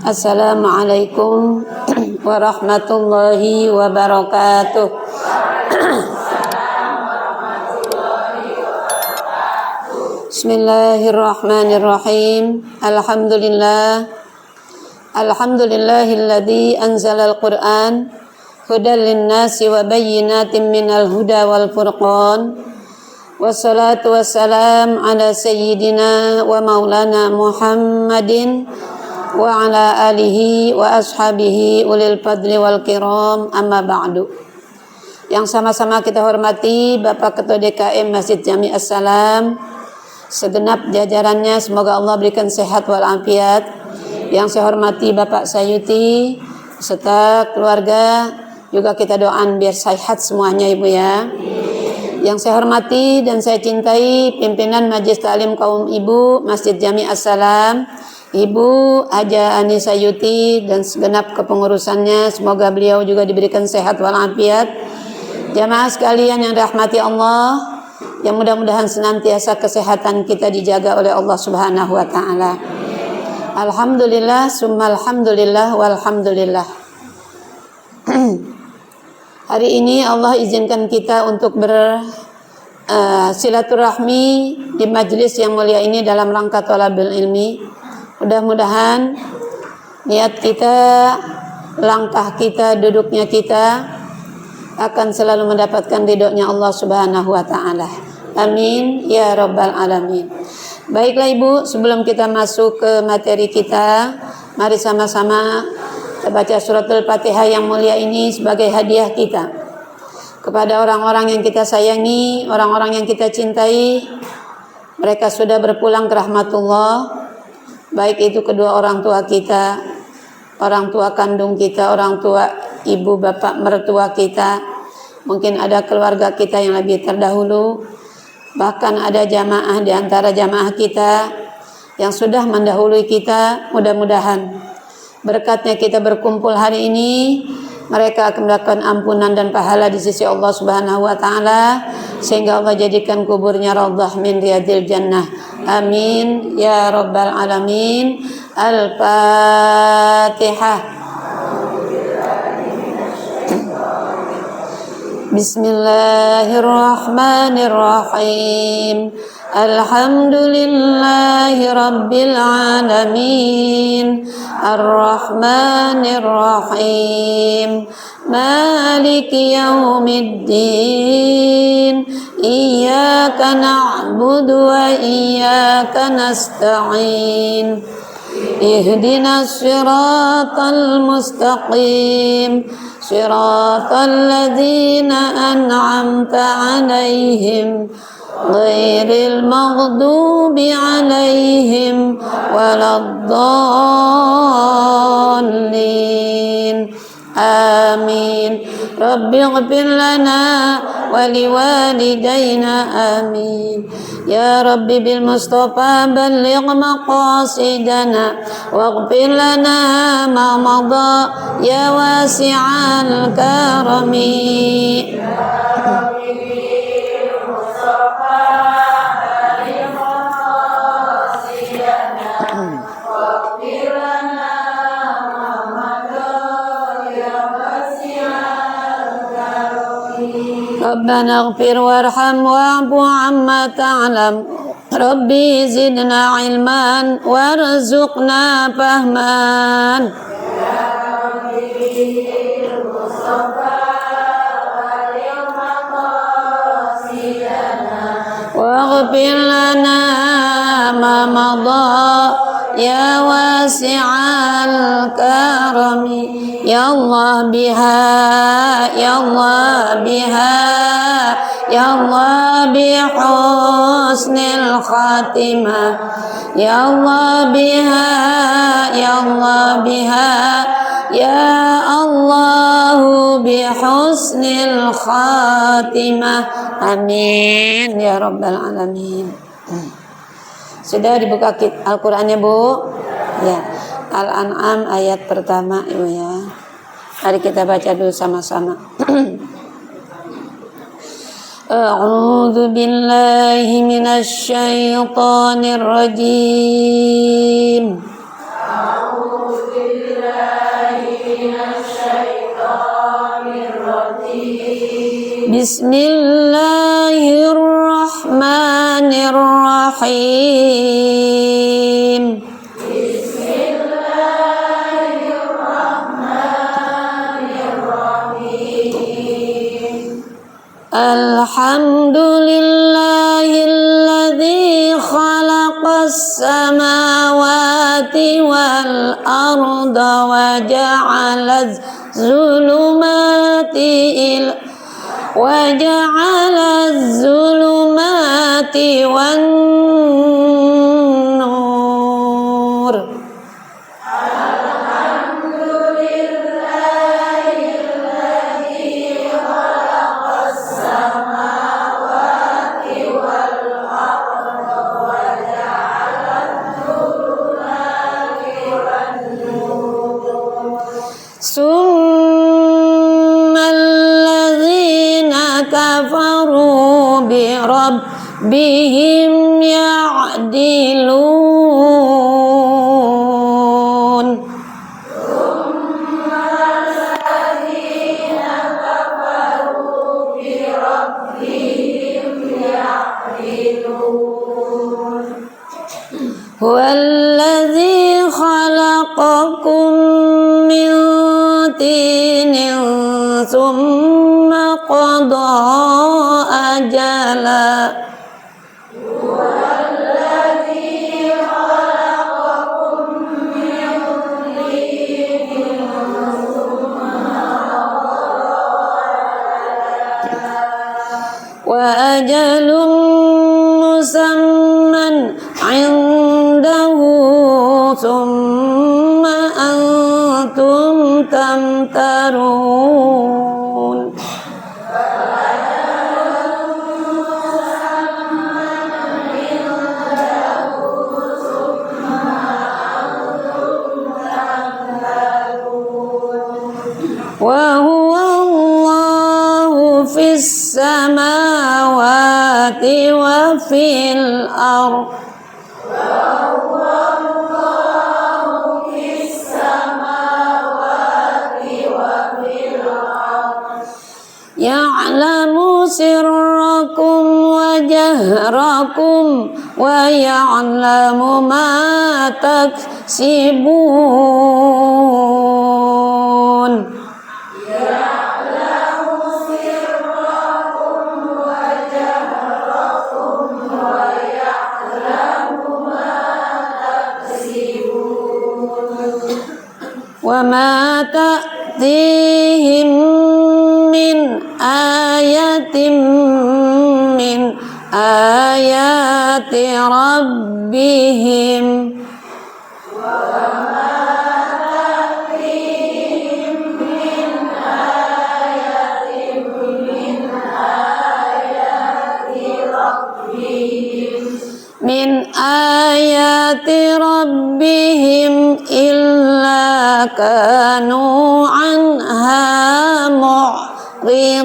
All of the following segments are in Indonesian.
Assalamualaikum warahmatullahi wabarakatuh. Bismillahirrahmanirrahim. Alhamdulillahilladzi anzalal Qur'an hudan linnasi wa bayyinatin minal huda wal furqan. Wassalatu wassalam ala sayyidina wa maulana Muhammadin wa ala alihi wa ashabihi ulil fadli wal kiram, amma ba'du. Yang sama-sama kita hormati Bapak Ketua DKM Masjid Jami As-Salam, segenap jajarannya, semoga Allah berikan sehat walafiat. Yang saya hormati Bapak Sayuti serta keluarga, juga kita doakan biar sehat semuanya Ibu ya. Yang saya hormati dan saya cintai pimpinan Majelis Ta'lim Kaum Ibu Masjid Jami As-Salam, Ibu Haja Anissa Yuti dan segenap kepengurusannya, semoga beliau juga diberikan sehat walafiat. Jamaah sekalian yang dirahmati Allah, yang mudah-mudahan senantiasa kesehatan kita dijaga oleh Allah Subhanahu wa taala. Alhamdulillah, summa alhamdulillah walhamdulillah. Hari ini Allah izinkan kita untuk silaturahmi di majelis yang mulia ini dalam rangka thalabul ilmi. Mudah-mudahan niat kita, langkah kita, duduknya kita akan selalu mendapatkan ridhonya Allah Subhanahu wa taala. Amin ya rabbal alamin. Baiklah Ibu, sebelum kita masuk ke materi kita, mari sama-sama kita baca suratul Fatihah yang mulia ini sebagai hadiah kita kepada orang-orang yang kita sayangi, orang-orang yang kita cintai. Mereka sudah berpulang ke rahmatullah, baik itu kedua orang tua kita, orang tua kandung kita, orang tua ibu bapak mertua kita, mungkin ada keluarga kita yang lebih terdahulu, bahkan ada jamaah di antara jamaah kita yang sudah mendahului kita. Mudah-mudahan berkatnya kita berkumpul hari ini, mereka akan mendapatkan ampunan dan pahala di sisi Allah Subhanahu wa taala, sehingga Allah jadikan kuburnya raudhah min riyadil jannah. Amin ya rabbal alamin. Al-Fatihah. Bismillahirrahmanirrahim. Alhamdulillahi rabbil alamin. Ar-Rahmanir-Rahim. Maliki yaumiddin. Iyyaka na'budu wa iyyaka nasta'in. Ihdinas siratal mustaqim. Siratal ladzina an'amta 'alaihim ghairil maghdubi 'alaihim waladdallin. Amin. Rabbi ighfir lana wa liwalidayna. Amin. Ya Rabbi bil Mustafa balligh maqasidana waghfir lana ma madha ya wasi'al karami. Rabbana ighfir warham wa'fu amma ta'lam. Rabbi zidna ilman warzuqna fahman. Waghfir lana ma madha ya wasi'al karami. Ya Allah biha, ya Allah biha, ya Allah bihusnil khatimah. Ya Allah biha, ya Allah biha, ya Allah bihusnil khatimah. Amin ya rabbal alamin. Sudah dibuka Al-Qur'annya Bu? Ya. Al-An'am ayat pertama Ibu ya. Mari kita baca dulu sama-sama. A'udzu billahi minasy syaithanir rajim. A'udzu Bismillahirrahmanirrahim. Alhamdulillahilladzi khalaqas samawati wal arda wa ja'alaz zulumati wan nur. Summalladzina kafaru bi rabbihim ya'dilun. Huwallazi khalaqakum min tinin thumma qada ajala. Wa ajalun musamman 'indahu thumma antum tamtarun. Wa huwa Allahu fis samawati wa fil ardh. Ya'lamu sirrakum wa jahrakum wa ya'lamu ma taksibun. Wa ma ta'tihim min ayatin min ayati rabbihim. Min ayati rabbihim illa kanu anha mu'ridin.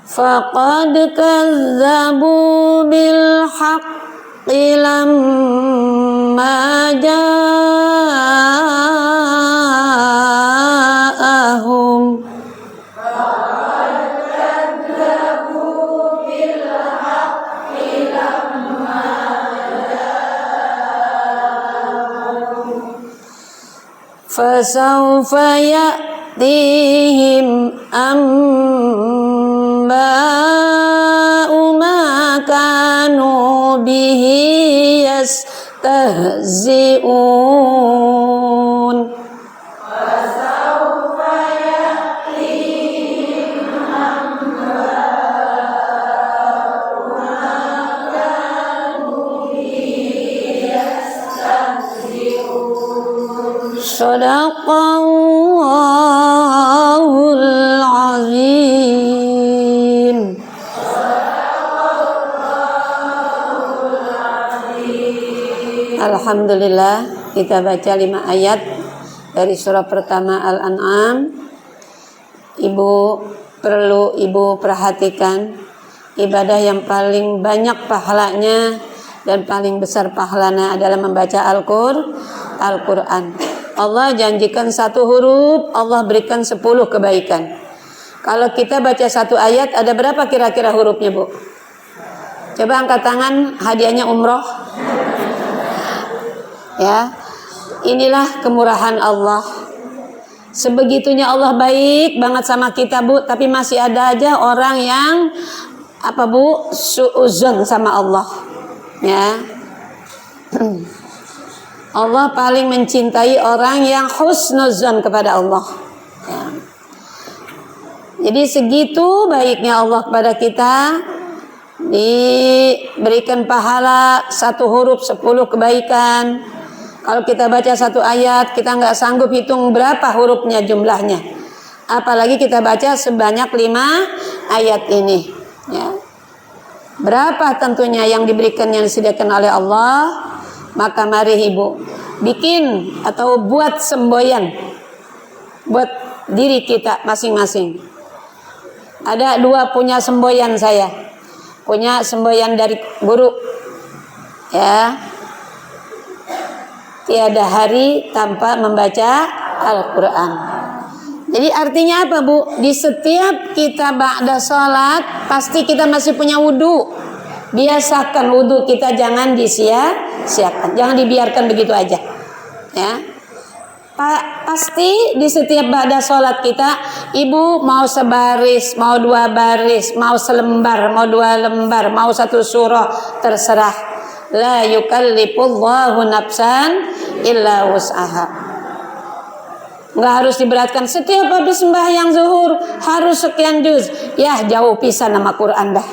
Faqad kazzabu bil haqqi lamma ja'ahum. Fasawfa ya'tihim amba'u ma kanu bihi yastahzi'un. Shadaqallahul azim. Alhamdulillah, kita baca 5 ayat dari surah pertama Al-An'am. Ibu perhatikan ibadah yang paling banyak pahalanya dan paling besar pahalanya adalah membaca Al-Quran. Allah janjikan 1 huruf, Allah berikan 10 kebaikan. Kalau kita baca 1 ayat, ada berapa kira-kira hurufnya, Bu? Coba angkat tangan, hadiahnya umroh. Ya, inilah kemurahan Allah. Sebegitunya Allah baik banget sama kita, Bu. Tapi masih ada aja orang yang apa, Bu, suuzon sama Allah. Ya. Allah paling mencintai orang yang husnuzon kepada Allah. Ya. Jadi segitu baiknya Allah kepada kita, diberikan pahala 1 huruf 10 kebaikan. Kalau kita baca 1 ayat, kita nggak sanggup hitung berapa hurufnya jumlahnya. Apalagi kita baca sebanyak 5 ayat ini. Ya. Berapa tentunya yang diberikan, yang disediakan oleh Allah. Maka mari Ibu bikin atau buat semboyan buat diri kita masing-masing. Ada 2 punya semboyan saya. Punya semboyan dari guru. Ya. Tiada hari tanpa membaca Al-Quran. Jadi artinya apa, Bu? Di setiap kita ba'da sholat, pasti kita masih punya wudu. Biasakan wudu kita jangan disia-siakan, jangan dibiarkan begitu aja. Ya, pasti di setiap ba'da sholat kita, Ibu mau sebaris, mau 2 baris, mau selembar, mau 2 lembar, mau 1 surah, terserah. La yukallifullahu nafsan illa wus'aha. Nggak harus diberatkan. Setiap habis sembahyang zuhur harus sekian juz. Ya, jauh pisan nama Quran dah.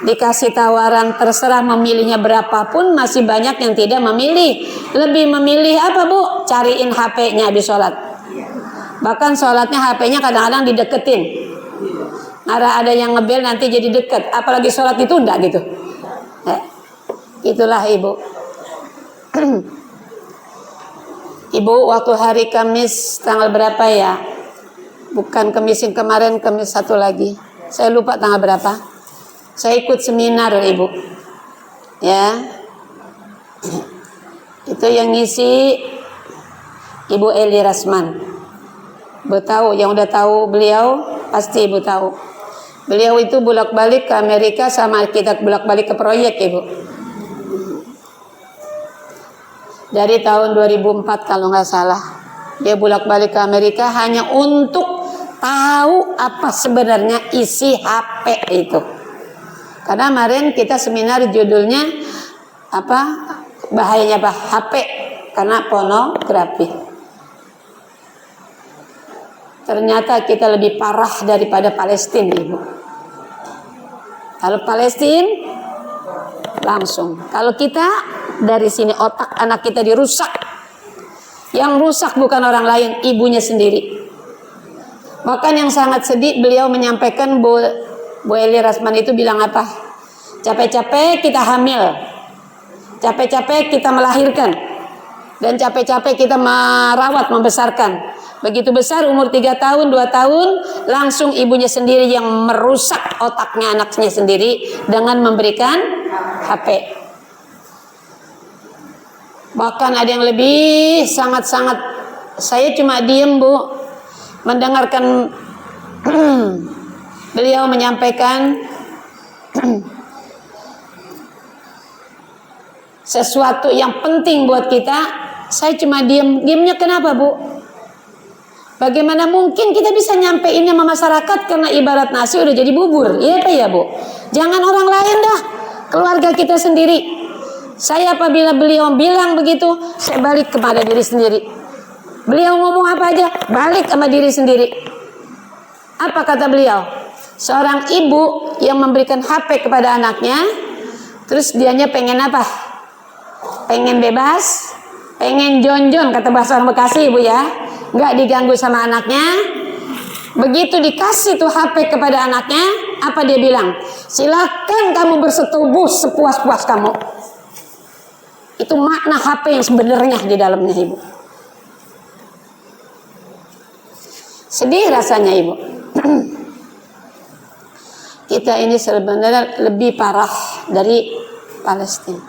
Dikasih tawaran, terserah memilihnya berapapun, masih banyak yang tidak memilih. Lebih memilih apa, Bu? Cariin HP-nya habis sholat. Bahkan sholatnya HP-nya kadang-kadang dideketin. Ada yang ngebel nanti jadi deket. Apalagi sholat ditunda gitu. Itulah Ibu. Ibu, waktu hari Kamis tanggal berapa ya? Bukan Kamis yang kemarin, Kamis satu lagi. Saya lupa tanggal berapa. Saya ikut seminar, Ibu. Ya. Itu yang ngisi Ibu Eli Rasman. Ibu tahu, yang udah tahu beliau pasti Ibu tahu. Beliau itu bolak-balik ke Amerika sama kita bolak-balik ke proyek, Ibu. Dari tahun 2004 kalau nggak salah. Dia bolak-balik ke Amerika hanya untuk tahu apa sebenarnya isi HP itu. Karena kemarin kita seminar judulnya apa? Bahayanya HP karena pornografi. Ternyata kita lebih parah daripada Palestina, Ibu. Kalau Palestina langsung. Kalau kita dari sini otak anak kita dirusak. Yang rusak bukan orang lain, ibunya sendiri. Bahkan yang sangat sedih, beliau menyampaikan Bu Eli Rasman itu bilang apa? Capek-capek kita hamil, capek-capek kita melahirkan, dan capek-capek kita merawat, membesarkan. Begitu besar umur 3 tahun, 2 tahun, langsung ibunya sendiri yang merusak otaknya anaknya sendiri dengan memberikan HP. Bahkan ada yang lebih sangat-sangat, saya cuma diem, Bu, mendengarkan beliau menyampaikan sesuatu yang penting buat kita. Saya cuma diem. Diemnya kenapa, Bu? Bagaimana mungkin kita bisa nyampeinnya sama masyarakat, karena ibarat nasi udah jadi bubur. Iya apa ya, Bu? Jangan orang lain dah, keluarga kita sendiri. Saya apabila beliau bilang begitu, saya balik kepada diri sendiri. Beliau ngomong apa aja, balik sama diri sendiri. Apa kata beliau? Seorang ibu yang memberikan HP kepada anaknya, terus dianya pengen apa? Pengen bebas, pengen jonjon, kata bahasa orang Bekasi, Ibu ya. Nggak diganggu sama anaknya. Begitu dikasih tuh HP kepada anaknya, apa dia bilang? Silakan kamu bersetubuh sepuas-puas kamu. Itu makna HP yang sebenarnya di dalamnya, Ibu. Sedih rasanya, Ibu. kita ini sebenarnya lebih parah dari Palestina.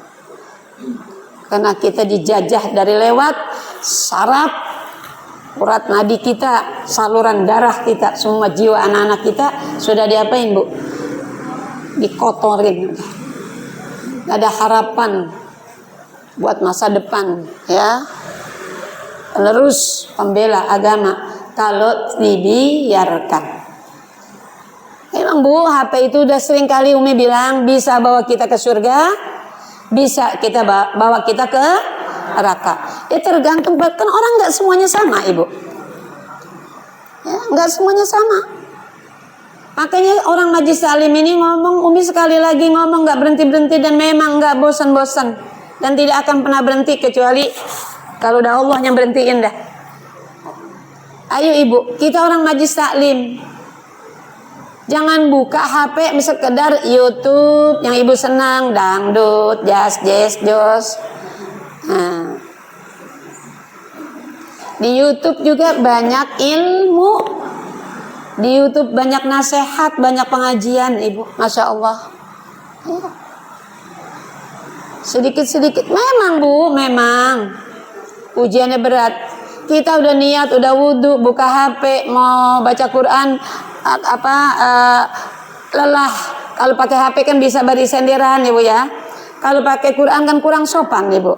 Karena kita dijajah dari lewat saraf, urat nadi kita, saluran darah kita, semua jiwa anak-anak kita sudah diapain, Bu? Dikotorin. Gak ada harapan buat masa depan, ya. Penerus pembela agama kalau dibiarkan. Emang Bu, HP itu udah sering kali Umi bilang bisa bawa kita ke surga, bisa kita bawa kita ke neraka. Ya tergantung, kan orang nggak semuanya sama, Ibu. Ya, nggak semuanya sama. Makanya orang Majlis Taklim ini ngomong, Umi sekali lagi ngomong nggak berhenti dan memang nggak bosan-bosan dan tidak akan pernah berhenti kecuali kalau udah Allah yang berhentiin dah. Ayo Ibu, kita orang Majlis Taklim. Jangan buka HP sekedar YouTube yang Ibu senang, dangdut, jazz, jos. Nah. Di YouTube juga banyak ilmu. Di YouTube banyak nasihat, banyak pengajian, Ibu. Masya Allah. Ya. Sedikit-sedikit. Memang Bu, memang. Ujiannya berat. Kita udah niat, udah wudhu, buka HP, mau baca Quran, lelah. Kalau pakai HP kan bisa bari senderan, Ibu ya. Kalau pakai Quran kan kurang sopan, Ibu.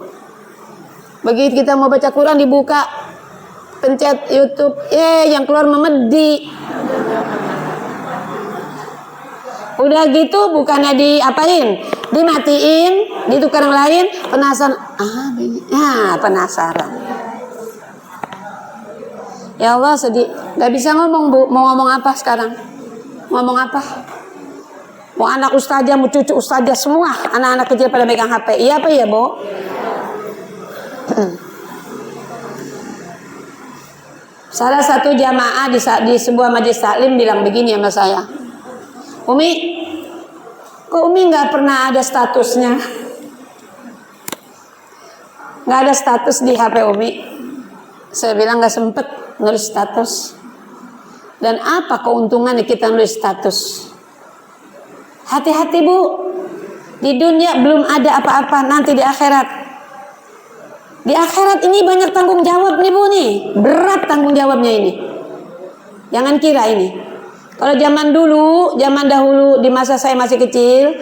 Begitu kita mau baca Quran dibuka, pencet YouTube, yang keluar memedi. Udah gitu bukannya diapain? Dimatiin, ditukar yang lain, penasaran. Penasaran. Ya Allah sedih, gak bisa ngomong Bu. Mau ngomong apa sekarang? Ngomong apa? Mau anak ustazah, mau cucu ustazah, semua anak-anak kecil pada megang HP. Iya apa ya Bu? Salah satu jamaah di sebuah Majlis Taklim bilang begini sama saya, Umi, kok Umi gak pernah ada statusnya? Gak ada status di HP Umi. Saya bilang gak sempet nulis status. Dan apa keuntungannya kita nulis status? Hati-hati Bu. Di dunia belum ada apa-apa, nanti di akhirat. Di akhirat ini banyak tanggung jawab nih Bu nih. Berat tanggung jawabnya ini. Jangan kira ini. Kalau zaman dahulu di masa saya masih kecil,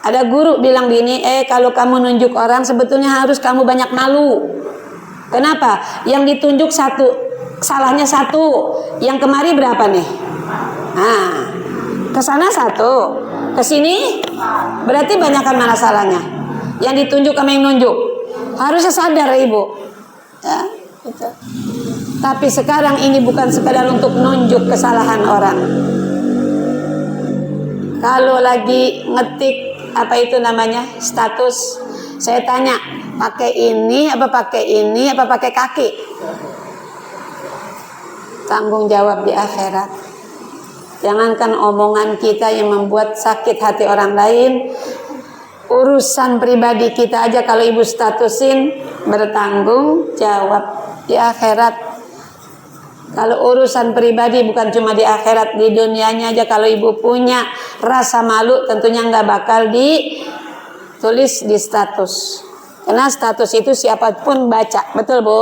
ada guru bilang gini, kalau kamu nunjuk orang sebetulnya harus kamu banyak malu. Kenapa? Yang ditunjuk satu, salahnya satu. Yang kemari berapa nih? Nah, ke sana satu, ke sini berarti banyakkan mana salahnya. Yang ditunjuk sama yang nunjuk. Harusnya sadar Ibu. Ya, gitu. Tapi sekarang ini bukan sekadar untuk nunjuk kesalahan orang. Kalau lagi ngetik apa itu namanya status, saya tanya, pakai ini apa pakai ini apa pakai kaki? Tanggung jawab di akhirat. Jangankan omongan kita yang membuat sakit hati orang lain, urusan pribadi kita aja kalau Ibu statusin bertanggung jawab di akhirat. Kalau urusan pribadi bukan cuma di akhirat, di dunianya aja kalau Ibu punya rasa malu tentunya nggak bakal ditulis di status. Karena status itu siapapun baca, betul Bu?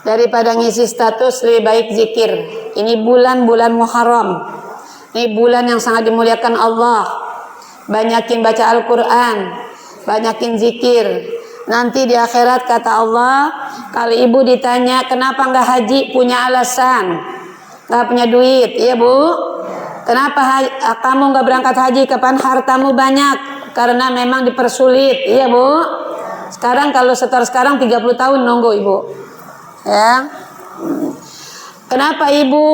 Daripada ngisi status lebih baik zikir. Ini bulan-bulan Muharram. Ini bulan yang sangat dimuliakan Allah. Banyakin baca Al-Quran, banyakin zikir. Nanti di akhirat kata Allah, kalau Ibu ditanya kenapa nggak haji, punya alasan, nggak punya duit, iya Bu? Kenapa kamu nggak berangkat haji? Kapan hartamu banyak? Karena memang dipersulit, iya Bu? Sekarang kalau setor sekarang 30 tahun nunggu Ibu, ya. Kenapa Ibu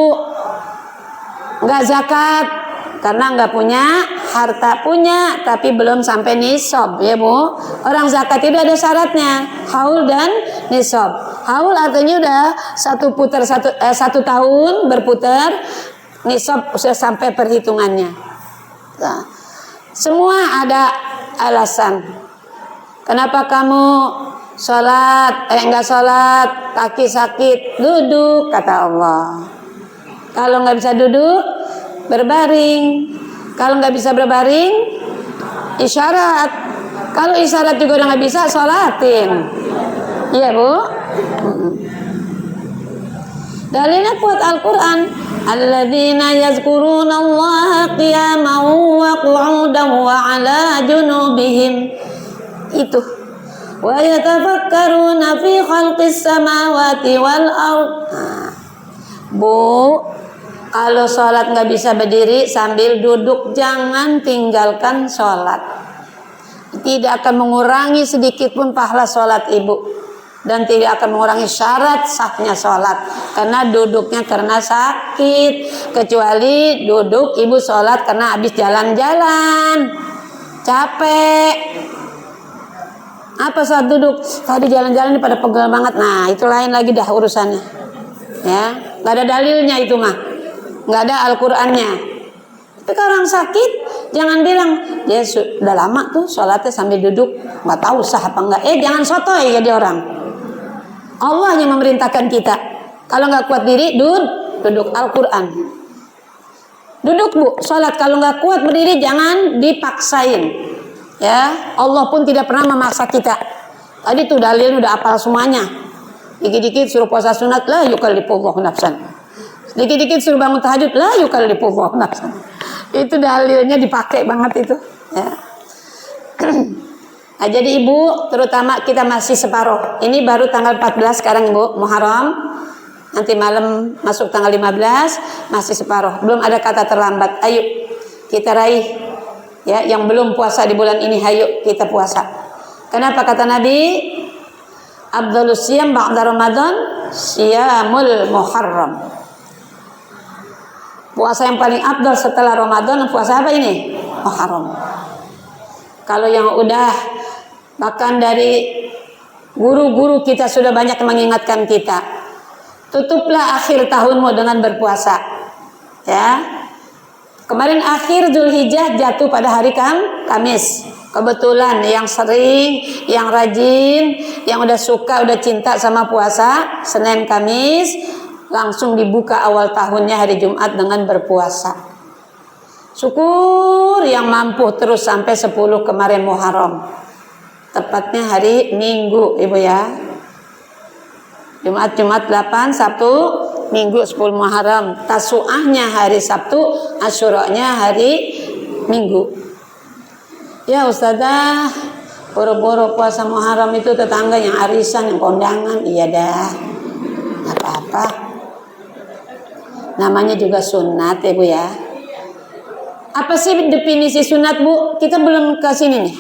nggak zakat? Karena nggak punya harta, punya tapi belum sampai nisab, ya Bu. Orang zakat itu ada syaratnya, haul dan nisab. Haul artinya udah satu tahun berputar, nisab sudah sampai perhitungannya. Nah, semua ada alasan. Kenapa kamu sholat, enggak sholat, kaki sakit, duduk kata Allah. Kalau nggak bisa duduk, berbaring. Kalau nggak bisa berbaring, isyarat. Kalau isyarat juga udah nggak bisa, sholatin. Iya Bu. Dalilnya kuat Al-Quran. Alladzina yazkuruna Allah qiyaman wa qu'udan wa ala junubihim. Itu. Wa yatafakkaruna fi khalqis samawati wal ard. Bu, kalau sholat nggak bisa berdiri sambil duduk, jangan tinggalkan sholat. Tidak akan mengurangi sedikit pun pahala sholat ibu. Dan tidak akan mengurangi syarat sahnya sholat. Karena duduknya karena sakit. Kecuali duduk ibu sholat karena habis jalan-jalan, capek. Apa saat duduk? Tadi jalan-jalan pada pegel banget. Nah itu lain lagi dah urusannya. Ya, nggak ada dalilnya itu mah. Nggak ada Al-Qur'annya. Tapi kalau orang sakit, jangan bilang dia sudah lama tuh sholatnya sambil duduk, nggak tahu sah apa enggak. Jangan sotoy jadi orang. Allah yang memerintahkan kita. Kalau nggak kuat diri, duduk. Al-Quran. Duduk Bu, sholat. Kalau nggak kuat berdiri, jangan dipaksain. Ya, Allah pun tidak pernah memaksa kita. Tadi tuh dalil udah apal semuanya. Dikit-dikit suruh puasa sunat, la yukallifullahu nafsan. Dikit-dikit suruh bangun tahajud, la yukallifullahu nafsan. Itu dalilnya dipakai banget itu. Ya. Nah, jadi ibu, terutama kita masih separuh. Ini baru tanggal 14 sekarang ibu, Muharram. Nanti malam masuk tanggal 15, masih separuh. Belum ada kata terlambat. Ayo kita raih. Ya, yang belum puasa di bulan ini, ayo kita puasa. Kenapa kata Nabi? Afdhalus siyam ba'da Ramadan siyamul Muharram. Puasa yang paling afdal setelah Ramadan, puasa apa ini? Muharram. Kalau yang udah, bahkan dari guru-guru kita sudah banyak mengingatkan kita, tutuplah akhir tahunmu dengan berpuasa. Ya, kemarin akhir Zulhijjah jatuh pada hari Kamis. Kebetulan yang sering, yang rajin, yang udah suka, udah cinta sama puasa, Senin Kamis langsung dibuka awal tahunnya hari Jumat dengan berpuasa. Syukur yang mampu terus sampai 10 kemarin Muharram. Tepatnya hari Minggu ibu ya. Jumat 8, Sabtu, Minggu 10 Muharram. Tasu'ahnya hari Sabtu, Asyuranya hari Minggu. Ya Ustazah, boro-boro puasa Muharram itu tetangga yang arisan, yang kondangan. Iya dah, apa-apa. Namanya juga sunat ya Bu ya. Apa sih definisi sunat Bu? Kita belum ke sini nih.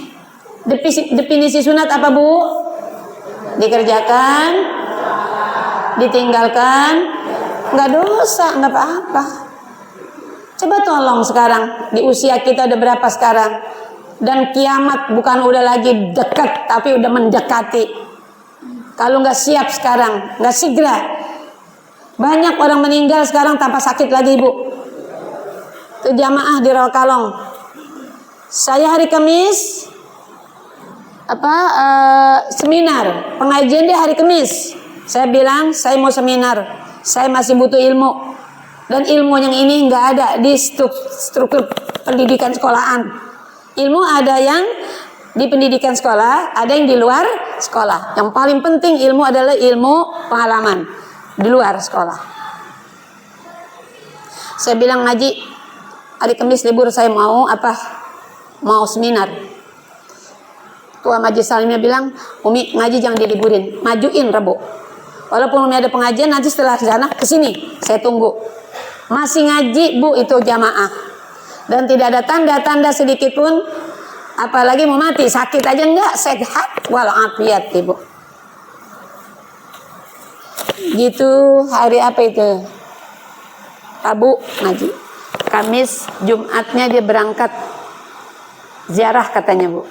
Definisi sunat apa Bu? Dikerjakan, ditinggalkan, nggak dosa, nggak apa-apa. Coba tolong sekarang, di usia kita udah berapa sekarang? Dan kiamat bukan udah lagi dekat, tapi udah mendekati. Kalau nggak siap sekarang, nggak segera, banyak orang meninggal sekarang tanpa sakit lagi Bu. Itu jamaah di Rawakalong. Saya hari Kamis seminar pengajian dia hari Kamis. Saya bilang saya mau seminar, saya masih butuh ilmu, dan ilmu yang ini nggak ada di struktur pendidikan sekolahan. Ilmu ada yang di pendidikan sekolah, ada yang di luar sekolah. Yang paling penting ilmu adalah ilmu pengalaman di luar sekolah. Saya bilang ngaji hari Kamis libur, saya mau seminar. Tua Majelis Salimnya bilang, Umi ngaji jangan diliburin, majuin Rabu. Walaupun Umi ada pengajian, nanti setelah sana kesini saya tunggu. Masih ngaji Bu itu jamaah, dan tidak ada tanda-tanda sedikit pun, apalagi mau mati, sakit aja enggak, sehat walafiat Ibu. Gitu. Hari apa itu? Rabu ngaji, Kamis, Jumatnya dia berangkat ziarah katanya Bu.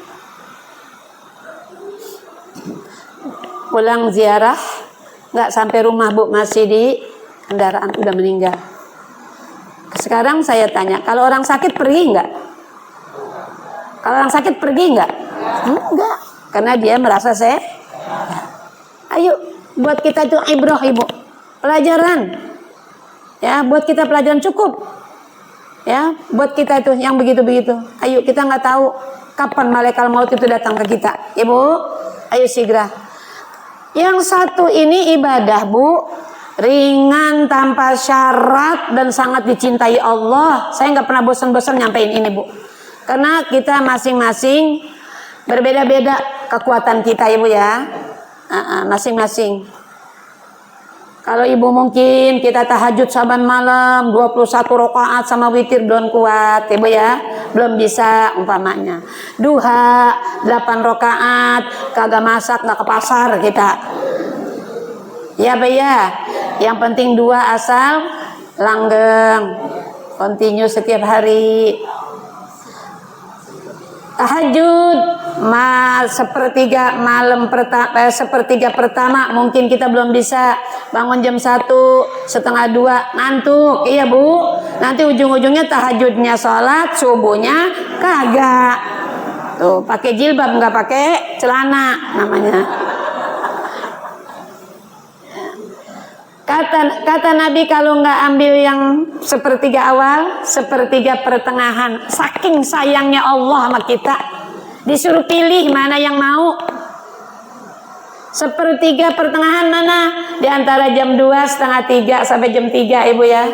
Pulang ziarah, nggak sampai rumah Bu, masih di kendaraan, udah meninggal. Sekarang saya tanya, kalau orang sakit pergi nggak? Kalau orang sakit pergi nggak? Enggak, karena dia merasa sehat. Ayo, buat kita itu ibrah Ibu, pelajaran. Ya, buat kita pelajaran cukup. Ya, buat kita itu yang begitu-begitu. Ayo, kita nggak tahu kapan malaikat maut itu datang ke kita. Ibu, ayo segera. Yang satu ini ibadah, Bu, ringan, tanpa syarat, dan sangat dicintai Allah. Saya nggak pernah bosan-bosan nyampein ini, Bu, karena kita masing-masing berbeda-beda kekuatan kita, Ibu ya. Masing-masing. Kalau ibu mungkin kita tahajud saban malam 21 rakaat sama witir belum kuat, ibu ya, belum bisa umpamanya. Duha 8 rakaat, kagak masak, nggak ke pasar kita. Ya, Bu ya. Yang penting 2 asal langgeng, continue setiap hari. Tahajud sepertiga malam sepertiga pertama mungkin kita belum bisa bangun jam 1, setengah 2 ngantuk, iya Bu. Nanti ujung-ujungnya tahajudnya sholat, subuhnya kagak. Tuh pakai jilbab nggak pakai celana namanya. Kata Nabi kalau nggak ambil yang sepertiga awal, sepertiga pertengahan. Saking sayangnya Allah sama kita, disuruh pilih mana yang mau. Sepertiga pertengahan mana? Di antara jam 2, setengah 3 sampai jam 3, ibu ya.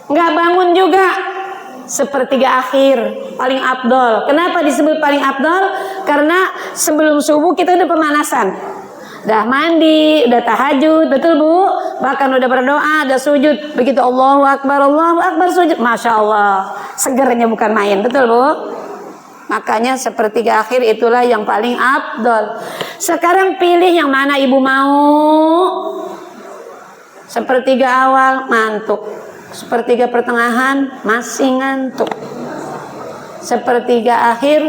Nggak bangun juga. Sepertiga akhir paling afdol. Kenapa disebut paling afdol? Karena sebelum subuh kita udah pemanasan. Udah mandi, udah tahajud, betul Bu? Bahkan udah berdoa, udah sujud. Begitu Allahu Akbar sujud. Masya Allah, segernya bukan main, betul Bu? Makanya sepertiga akhir itulah yang paling afdol. Sekarang pilih yang mana ibu mau. Sepertiga awal ngantuk, sepertiga pertengahan masih ngantuk, sepertiga akhir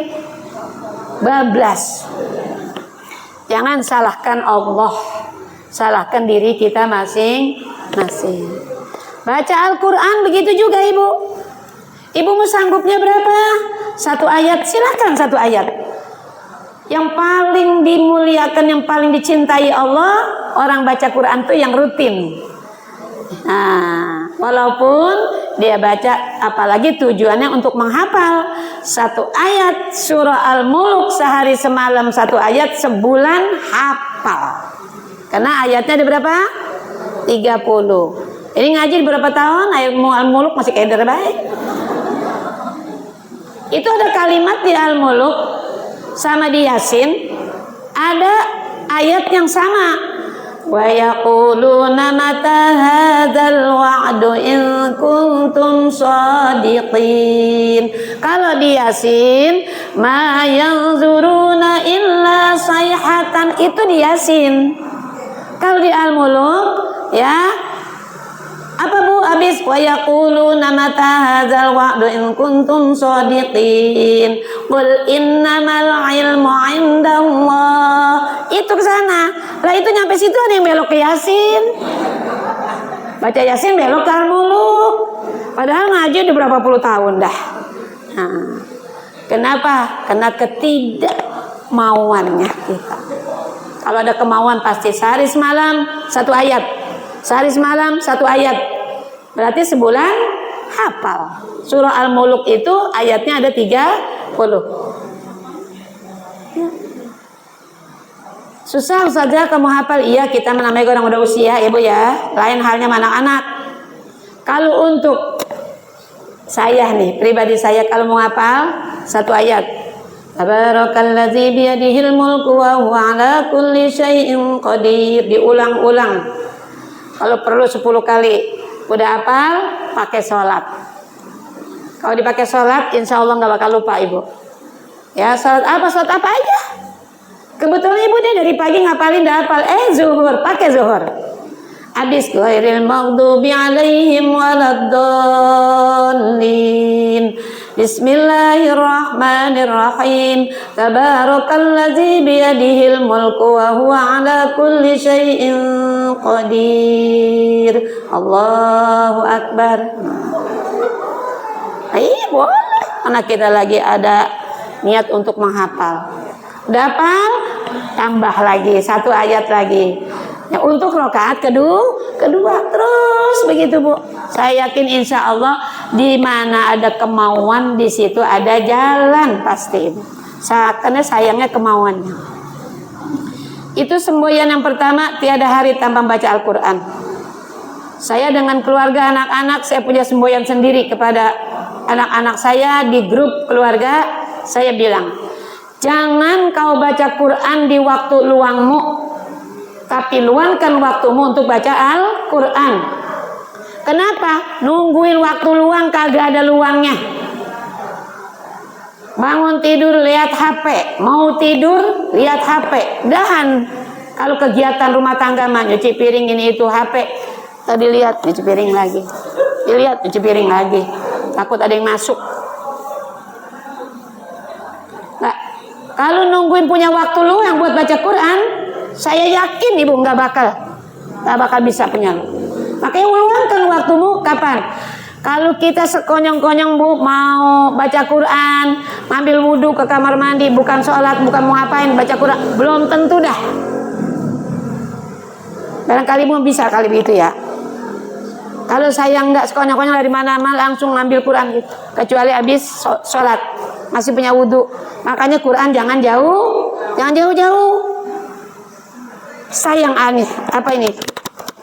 bablas. Jangan salahkan Allah, salahkan diri kita masing-masing. Baca Al-Quran begitu juga ibu. Ibu mau sanggupnya berapa? 1 ayat, silakan 1 ayat. Yang paling dimuliakan, yang paling dicintai Allah, orang baca Quran itu yang rutin. Nah, walaupun dia baca, apalagi tujuannya untuk menghafal 1 ayat surah Al-Mulk sehari semalam 1 ayat, sebulan hafal. Karena ayatnya ada berapa? 30. Ini ngaji berapa tahun? Ayat Al-Mulk masih keder baik. Itu ada kalimat di Al-Mulk sama di Yasin, ada ayat yang sama. Wa yaquluna mata hadzal wa'du in kuntum shadiqin. Kalau di Yasin, ma yanzuruna illa sayhatan, itu di Yasin. Kalau di Al-Mulk ya apa Bu? Habis wa yaquluna mata hadzal wa'du in kuntum shadiqin. Qul innamal ilmu 'indallah. Itu ke sana. Lah itu nyampe situ ada yang belok ke Yasin. Baca Yasin belok ke Al-Mulk. Padahal ngaji udah berapa puluh tahun dah. Nah, kenapa? Karena ketidakmauannya kita. Kalau ada kemauan pasti sehari semalam 1 ayat. Sehari semalam 1 ayat. Berarti sebulan hafal. Surah Al-Mulk itu ayatnya ada 30. Ya. Susah saja kamu hafal. Iya, kita namanya orang udah usia, ibu ya. Lain halnya anak-anak. Kalau untuk saya nih, pribadi saya, kalau mau hafal 1 ayat, Tabarakalladzi biyadihil mulku wa huwa ala kulli syai'in qadir. Diulang-ulang. Kalau perlu 10 kali. Udah hafal, pakai sholat. Kalau dipakai sholat, insya Allah nggak bakal lupa ibu. Ya, sholat apa aja. Kebetulan ibu deh dari pagi ngapalin dah hafal. Zuhur, pakai zuhur. Habis ghairil maghdubi alaihim waladdallin. Bismillahirrahmanirrahim. Tabarakalladzi biyadihil mulku wa huwa ala kulli syai'in qadir. Allahu Akbar. Boleh. Anak kita lagi ada niat untuk menghafal. Udah hafal? Tambah lagi 1 ayat lagi. Ya, untuk rakaat kedua terus begitu Bu. Saya yakin insya Allah Di mana ada kemauan, di situ ada jalan pasti. Karena sayangnya kemauannya. Itu semboyan yang pertama, tiada hari tanpa baca Al-Quran. Saya dengan keluarga anak-anak, saya punya semboyan sendiri kepada anak-anak saya di grup keluarga. Saya bilang, jangan kau baca Quran di waktu luangmu, tapi luangkan waktumu untuk baca Al-Quran. Kenapa? Nungguin waktu luang kagak ada luangnya. Bangun tidur lihat HP, mau tidur lihat HP. Dahan kalau kegiatan rumah tangga mah nyuci piring ini itu HP. Tadi lihat nyuci piring lagi, dilihat nyuci piring lagi, takut ada yang masuk. Nah, kalau nungguin punya waktu luang buat baca Quran, saya yakin ibu nggak bakal bisa punya. Makanya luangkan waktumu kapan? Kalau kita sekonyong-konyong bu mau baca Quran, ambil wudhu ke kamar mandi, bukan sholat, bukan mau ngapain, baca Quran, belum tentu dah. Barangkali mau bisa kali begitu ya. Kalau saya nggak sekonyong-konyong dari mana-mana langsung ngambil Quran gitu. Kecuali habis sholat masih punya wudhu. Makanya Quran jangan jauh-jauh. Sayang aneh apa ini?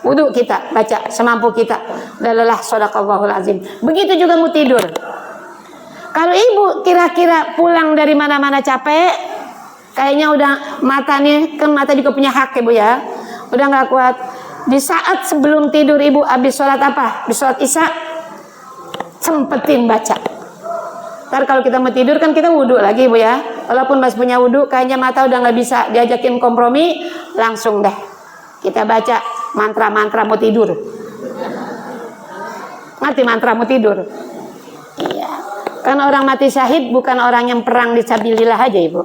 Wudhu kita baca semampu kita. Dalalah shadaqallahul azim. Begitu juga mau tidur. Kalau ibu kira-kira pulang dari mana-mana capek, kayaknya udah mata juga punya hak ibu ya. Udah nggak kuat. Di saat sebelum tidur ibu habis sholat apa? Habis sholat isya, sempetin baca. Ntar kalau kita mau tidur kan kita wudhu lagi ibu ya. Walaupun masih punya wudhu, kayaknya mata udah nggak bisa diajakin kompromi, langsung dah kita baca mantra-mantra mau tidur. Ngerti mantra mau tidur? Iya. Kan orang mati syahid bukan orang yang perang di sabilillah aja ibu.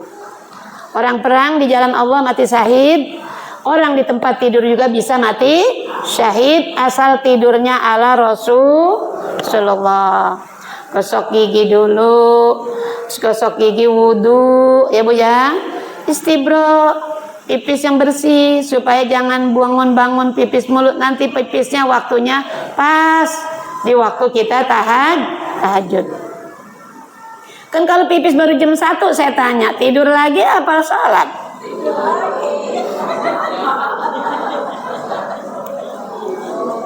Orang perang di jalan Allah mati syahid. Orang di tempat tidur juga bisa mati syahid asal tidurnya ala Rasulullah. Gosok gigi dulu, gosok gigi wudhu ya bu ya. Istibro, pipis yang bersih supaya jangan bangun pipis mulut, nanti pipisnya waktunya pas di waktu kita tahajud. Kan kalau pipis baru jam 1 saya tanya, tidur lagi apa sholat?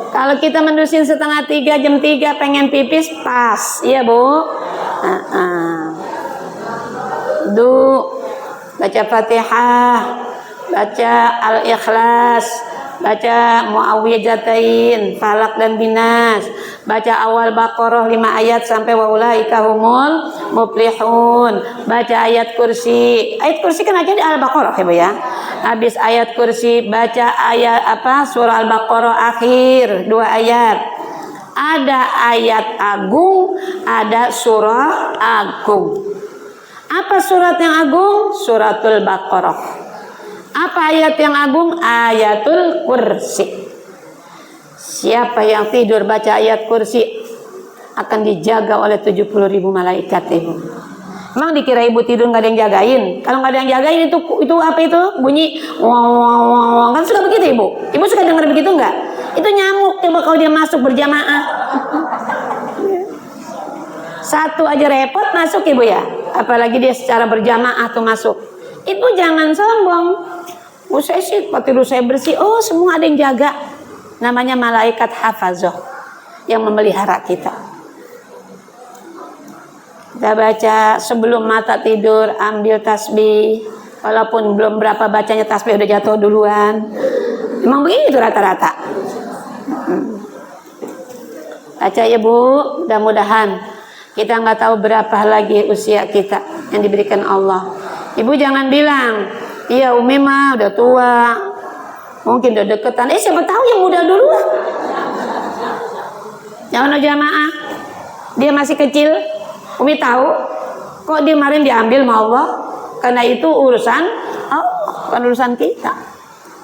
Kalau kita mendusin 2:30 jam 3 pengen pipis pas, iya bu. Baca Fatihah, baca Al-Ikhlas, baca Muawwidzatain, Falak dan Binas, baca awal Baqarah 5 ayat sampai wa ulaika humul muflihun, baca ayat kursi. Ayat kursi kan aja di Al-Baqarah ya Bu ya. Habis ayat kursi baca ayat surah Al-Baqarah akhir 2 ayat. Ada ayat agung, ada surah agung. Apa surat yang agung? Suratul Baqarah. Apa ayat yang agung? Ayatul Kursi. Siapa yang tidur baca ayat kursi akan dijaga oleh 70.000 malaikat ibu. Emang dikira ibu tidur nggak ada yang jagain? Kalau nggak ada yang jagain itu apa itu? Bunyi wow, kan suka begitu ibu. Ibu suka dengar begitu nggak? Itu nyamuk coba kalau dia masuk berjamaah. Satu aja repot masuk ibu ya. Apalagi dia secara berjamaah tuh masuk. Ibu jangan sombong. Saya sih tidur saya bersih. Oh semua ada yang jaga. Namanya malaikat hafazah yang memelihara kita. Kita baca sebelum mata tidur, ambil tasbih. Walaupun belum berapa bacanya tasbih udah jatuh duluan. Emang begitu rata-rata. Baca ya Bu, mudah-mudahan kita nggak tahu berapa lagi usia kita yang diberikan Allah. Ibu jangan bilang, iya Umi mah udah tua, mungkin udah deketan. Siapa tahu yang muda dulu. Jangan jamaah, dia masih kecil. Umi tahu kok dia kemarin diambil sama Allah, karena itu urusan Allah, bukan urusan kita.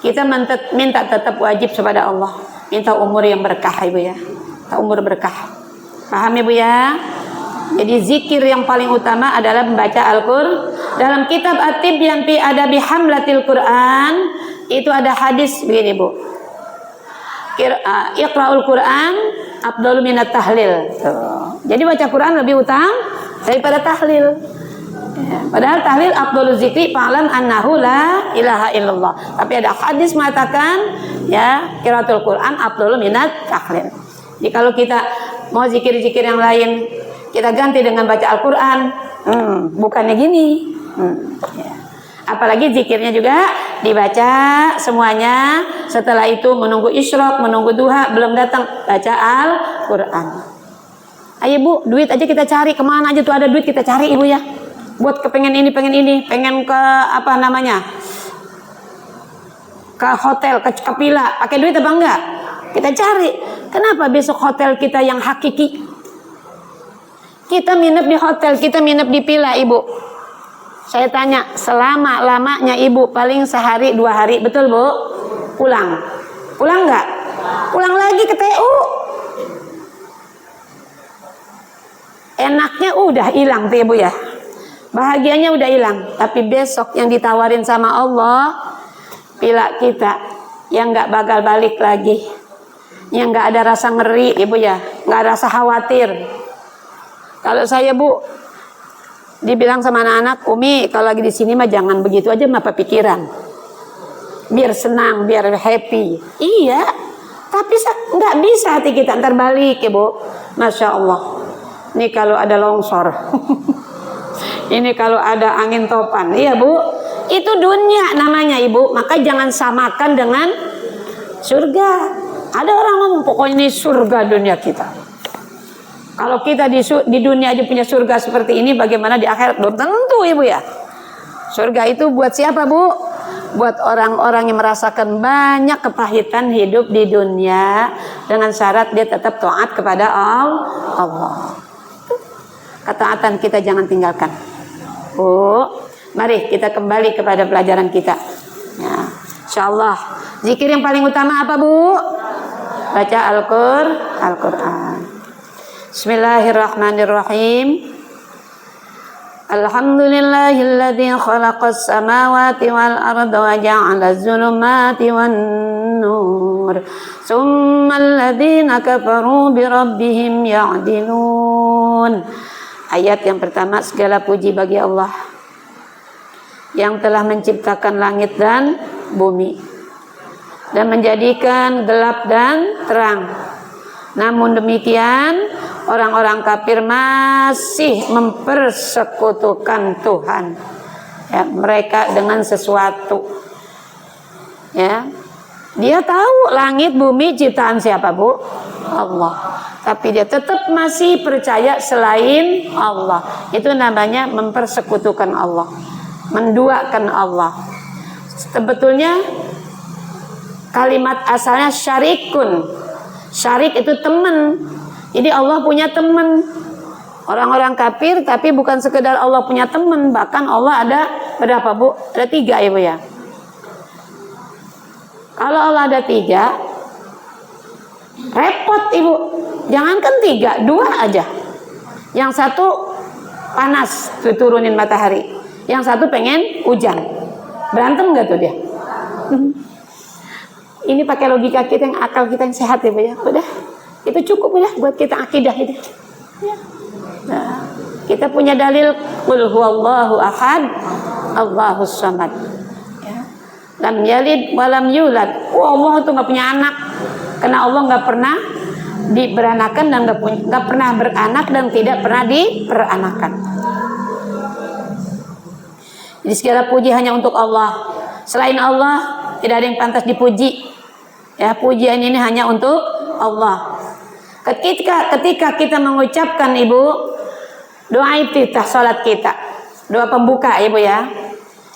Kita minta tetap wajib kepada Allah, minta umur yang berkah ibu ya, umur berkah. Paham ibu ya? Jadi zikir yang paling utama adalah membaca Al-Qur'an. Dalam kitab At-Tibyan fi Adabi Hamlatil Quran itu ada hadis begini Bu. Iqra'ul Quran afdalu minat tahlil. Tuh. Jadi baca Quran lebih utama daripada tahlil. Ya, padahal tahlil afdaluz zikri fa'lam annahu la ilaha illallah. Tapi ada hadis mengatakan ya qiraatul Quran afdalu minat tahlil. Jadi kalau kita mau zikir-zikir yang lain kita ganti dengan baca Al-Quran, bukannya gini. Ya. Apalagi zikirnya juga dibaca semuanya. Setelah itu menunggu isyraq, menunggu duha, belum datang baca Al-Quran. Ayo Bu, duit aja kita cari, kemana aja tuh ada duit kita cari Ibu ya. Buat kepengen ini, pengen ke apa namanya, ke hotel, ke villa, pakai duit apa enggak? Kita cari. Kenapa besok hotel kita yang hakiki? Kita nginep di hotel, kita nginep di villa Ibu. Saya tanya, selama-lamanya Ibu paling sehari 2 hari, betul Bu? Pulang enggak? Pulang lagi ke TU. Enaknya udah hilang tuh Ibu ya. Bahagianya udah hilang. Tapi besok yang ditawarin sama Allah, pila kita yang nggak bakal balik lagi, yang nggak ada rasa ngeri Ibu ya, nggak ada rasa khawatir. Kalau saya Bu dibilang sama anak-anak, Umi kalau lagi di sini mah jangan begitu aja mah pikiran, biar senang, biar happy. Iya, tapi nggak bisa hati kita ntar balik ya Bu. Masya Allah. Ini kalau ada longsor. Ini kalau ada angin topan, iya Bu, itu dunia namanya Ibu. Maka jangan samakan dengan surga. Ada orang ngomong pokoknya ini surga dunia kita. Kalau kita di dunia aja punya surga seperti ini, bagaimana di akhirat? Belum tentu Ibu ya. Surga itu buat siapa Bu? Buat orang-orang yang merasakan banyak kepahitan hidup di dunia dengan syarat dia tetap taat kepada Allah. Ketaatan kita jangan tinggalkan. Bu, mari kita kembali kepada pelajaran kita. Ya, insyaallah. Zikir yang paling utama apa Bu? Baca Al-Quran. Bismillahirrahmanirrahim. Alhamdulillahilladzi khalaqas samawati wal arda wa ja'ala az-zulumati wan nur. Tsummal ladzina kafaru bi rabbihim ya'dilun. Ayat yang pertama, segala puji bagi Allah yang telah menciptakan langit dan bumi dan menjadikan gelap dan terang. Namun demikian, orang-orang kafir masih mempersekutukan Tuhan ya, mereka dengan sesuatu. Ya, dia tahu langit bumi ciptaan siapa Bu? Allah. Tapi dia tetap masih percaya selain Allah. Itu namanya mempersekutukan Allah, menduakan Allah. Sebetulnya kalimat asalnya syarikun. Syarik itu teman. Jadi Allah punya teman. Orang-orang kafir tapi bukan sekedar Allah punya teman, bahkan Allah ada berapa Bu? Ada 3 Ibu ya. Kalau Allah ada 3, repot Ibu. Jangankan 3, 2 aja. Yang satu panas turunin matahari, yang satu pengen hujan. Berantem nggak tuh dia? Ini pakai logika kita, yang akal kita yang sehat ya Bu ya. Udah, itu cukup ya buat kita akidah itu. Ya. Nah, kita punya dalil qul huwallahu ahad, Allahus samad. Ya. Lam yalid wa lam yulad. Allah itu nggak punya anak, karena Allah nggak pernah diberanakan dan nggak pernah beranak dan tidak pernah diperanakan. Jadi segala puji hanya untuk Allah. Selain Allah tidak ada yang pantas dipuji. Ya, pujian ini hanya untuk Allah. Ketika kita mengucapkan Ibu doa iftitah salat kita, doa pembuka Ibu ya.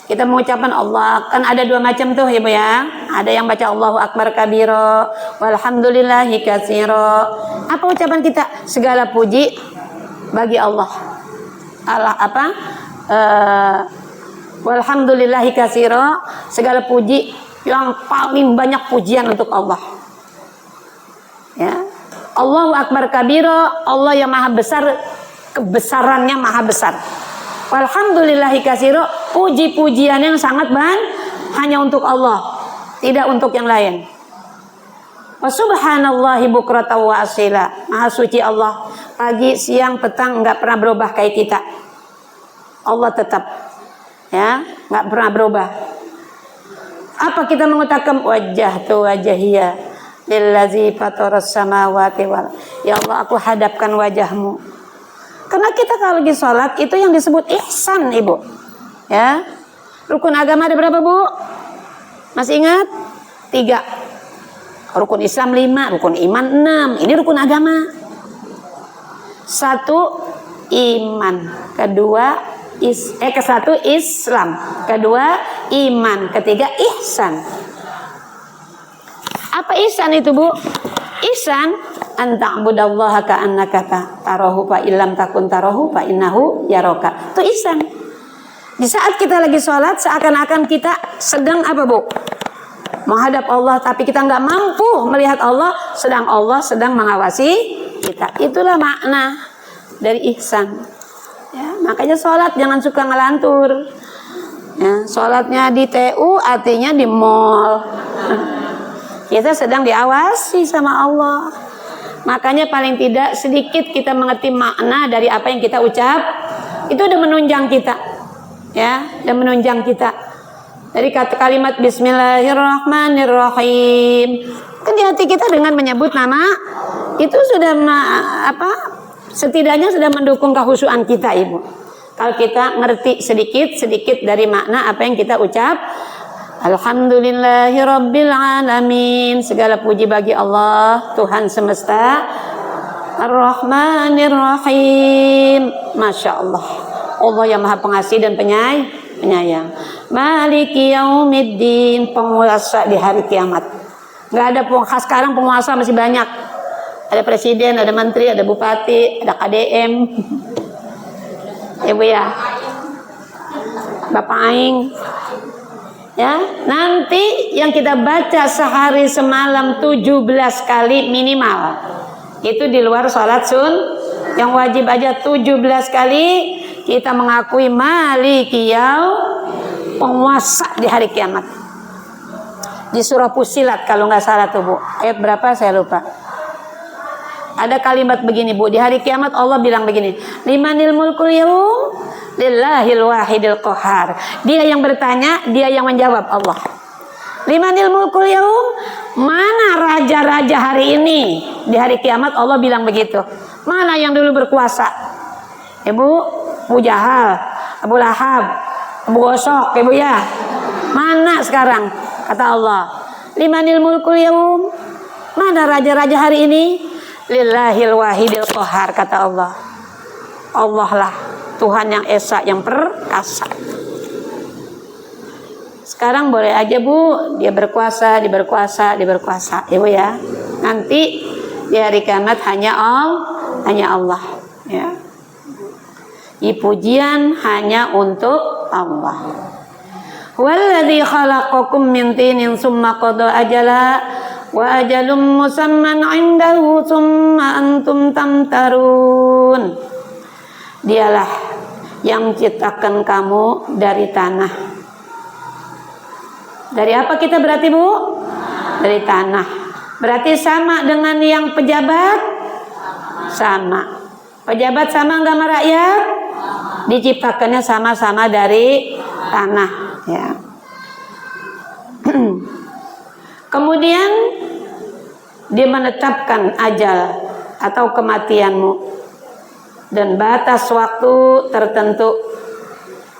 Kita mengucapkan Allah, kan ada 2 macam tuh Ibu ya. Ada yang baca Allahu Akbar kabiro, walhamdulillahi katsiro. Apa ucapan kita? Segala puji bagi Allah. Allah apa? Walhamdulillahi katsiro. Segala puji yang paling banyak pujian untuk Allah. Ya. Allahu Akbar kabiro, Allah yang maha besar, kebesarannya maha besar. Walhamdulillahi katsiro, puji-pujian yang sangat hanya untuk Allah, tidak untuk yang lain. Wa subhanallahi bukratan wa asila. Maha suci Allah, pagi, siang, petang enggak pernah berubah kayak kita. Allah tetap, ya, enggak pernah berubah. Apa kita mengatakan wajjahtu wajhiya lillazi fataras samawati wal. Ya Allah, aku hadapkan wajahmu. Karena kita kalau lagi sholat itu yang disebut ihsan, Ibu. Ya. Rukun agama ada berapa, Bu? Masih ingat? 3. Rukun Islam 5, rukun iman 6. Ini rukun agama. 1 iman, ke-1 Islam, kedua iman, ketiga ihsan. Apa ihsan itu, Bu? Ihsan anta'budallaha ka'annaka tarahu fa illam takun tarahu fa innahu yaraka. Itu ihsan. Di saat kita lagi sholat seakan-akan kita sedang apa, Bu? Menghadap Allah, tapi kita nggak mampu melihat Allah, sedang Allah sedang mengawasi kita. Itulah makna dari ihsan. Ya, makanya sholat jangan suka ngelantur. Ya, sholatnya di TU artinya di mall. Kita sedang diawasi sama Allah. Makanya paling tidak sedikit kita mengerti makna dari apa yang kita ucap, itu udah menunjang kita. Ya, udah menunjang kita. Dari kata kalimat Bismillahirrahmanirrahim. Kan di hati kita dengan menyebut nama itu sudah setidaknya sudah mendukung kehusuan kita, Ibu. Kalau kita ngerti sedikit dari makna apa yang kita ucap, Alhamdulillahirabbil alamin. Segala puji bagi Allah, Tuhan semesta. Ar-Rahmanir-Rahim. Masya Allah. Allah yang Maha Pengasih dan penyayang. Maliki yaumiddin, penguasa di hari kiamat. Nggak ada penguasa sekarang, penguasa masih banyak. Ada presiden, ada menteri, ada bupati, ada KDM. Ibu ya, Bapak Aing. Ya, nanti yang kita baca sehari semalam 17 kali minimal. Itu di luar sholat yang wajib aja 17 kali kita mengakui Maliki penguasa di hari kiamat. Di surah Fussilat kalau nggak salah tuh, Bu. Ayat berapa saya lupa. Ada kalimat begini, Bu. Di hari kiamat Allah bilang begini, limanil mulkul yaum lillahil wahidil qahar. Dia yang bertanya, dia yang menjawab, Allah. Limanil mulkul yaum, mana raja-raja hari ini? Di hari kiamat Allah bilang begitu. Mana yang dulu berkuasa? Ibu, Abu Jahal, Abu Lahab, Abu Gosok, Ibu ya. Mana sekarang? Kata Allah, limanil mulkul yaum, mana raja-raja hari ini? Lillahil wahidil qahar, kata Allah. Allah lah Tuhan yang esa, yang perkasa. Sekarang boleh aja, Bu, dia berkuasa, Ibu ya. Nanti di hari kiamat hanya Allah, ya. Pujian hanya untuk Allah. Walladzi khalaqakum min tinin summa qada ajala wa ajalum musamman 'indahu summa antum tamtarun. Dialah yang menciptakan kamu dari tanah. Dari apa kita berarti, Bu? Dari tanah. Berarti sama dengan yang pejabat? Sama. Pejabat sama enggak sama rakyat? Diciptakannya sama-sama dari tanah, ya. Kemudian dia menetapkan ajal atau kematianmu dan batas waktu tertentu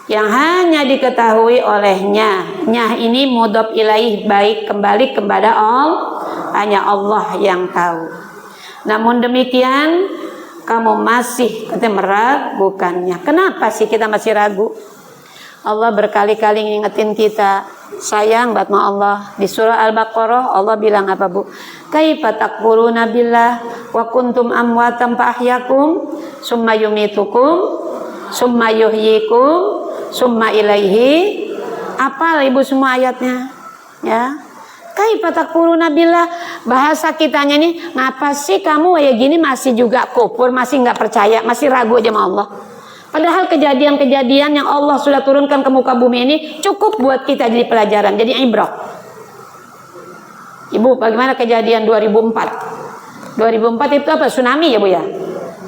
yang hanya diketahui olehnya. Nyah ini mudhof ilaih, baik kembali kepada Allah, hanya Allah yang tahu. Namun demikian kamu masih meragukannya. Kenapa sih kita masih ragu? Allah berkali-kali ngingetin kita, sayang buat Allah. Di surah Al-Baqarah Allah bilang apa, Bu? Kaifa takfuruna billah wa kuntum amwatan fa ahyakum summa yumitukum summa yuhyikum summa ilaihi. Apa Ibu semua ayatnya? Ya. Kaifa takfuruna billah, bahasa kitanya nih, ngapa sih kamu kayak gini masih juga kufur, masih nggak percaya, masih ragu aja sama Allah. Padahal kejadian-kejadian yang Allah sudah turunkan ke muka bumi ini cukup buat kita jadi pelajaran, jadi ibrah. Ibu, bagaimana kejadian 2004? 2004 itu apa? Tsunami ya Bu ya?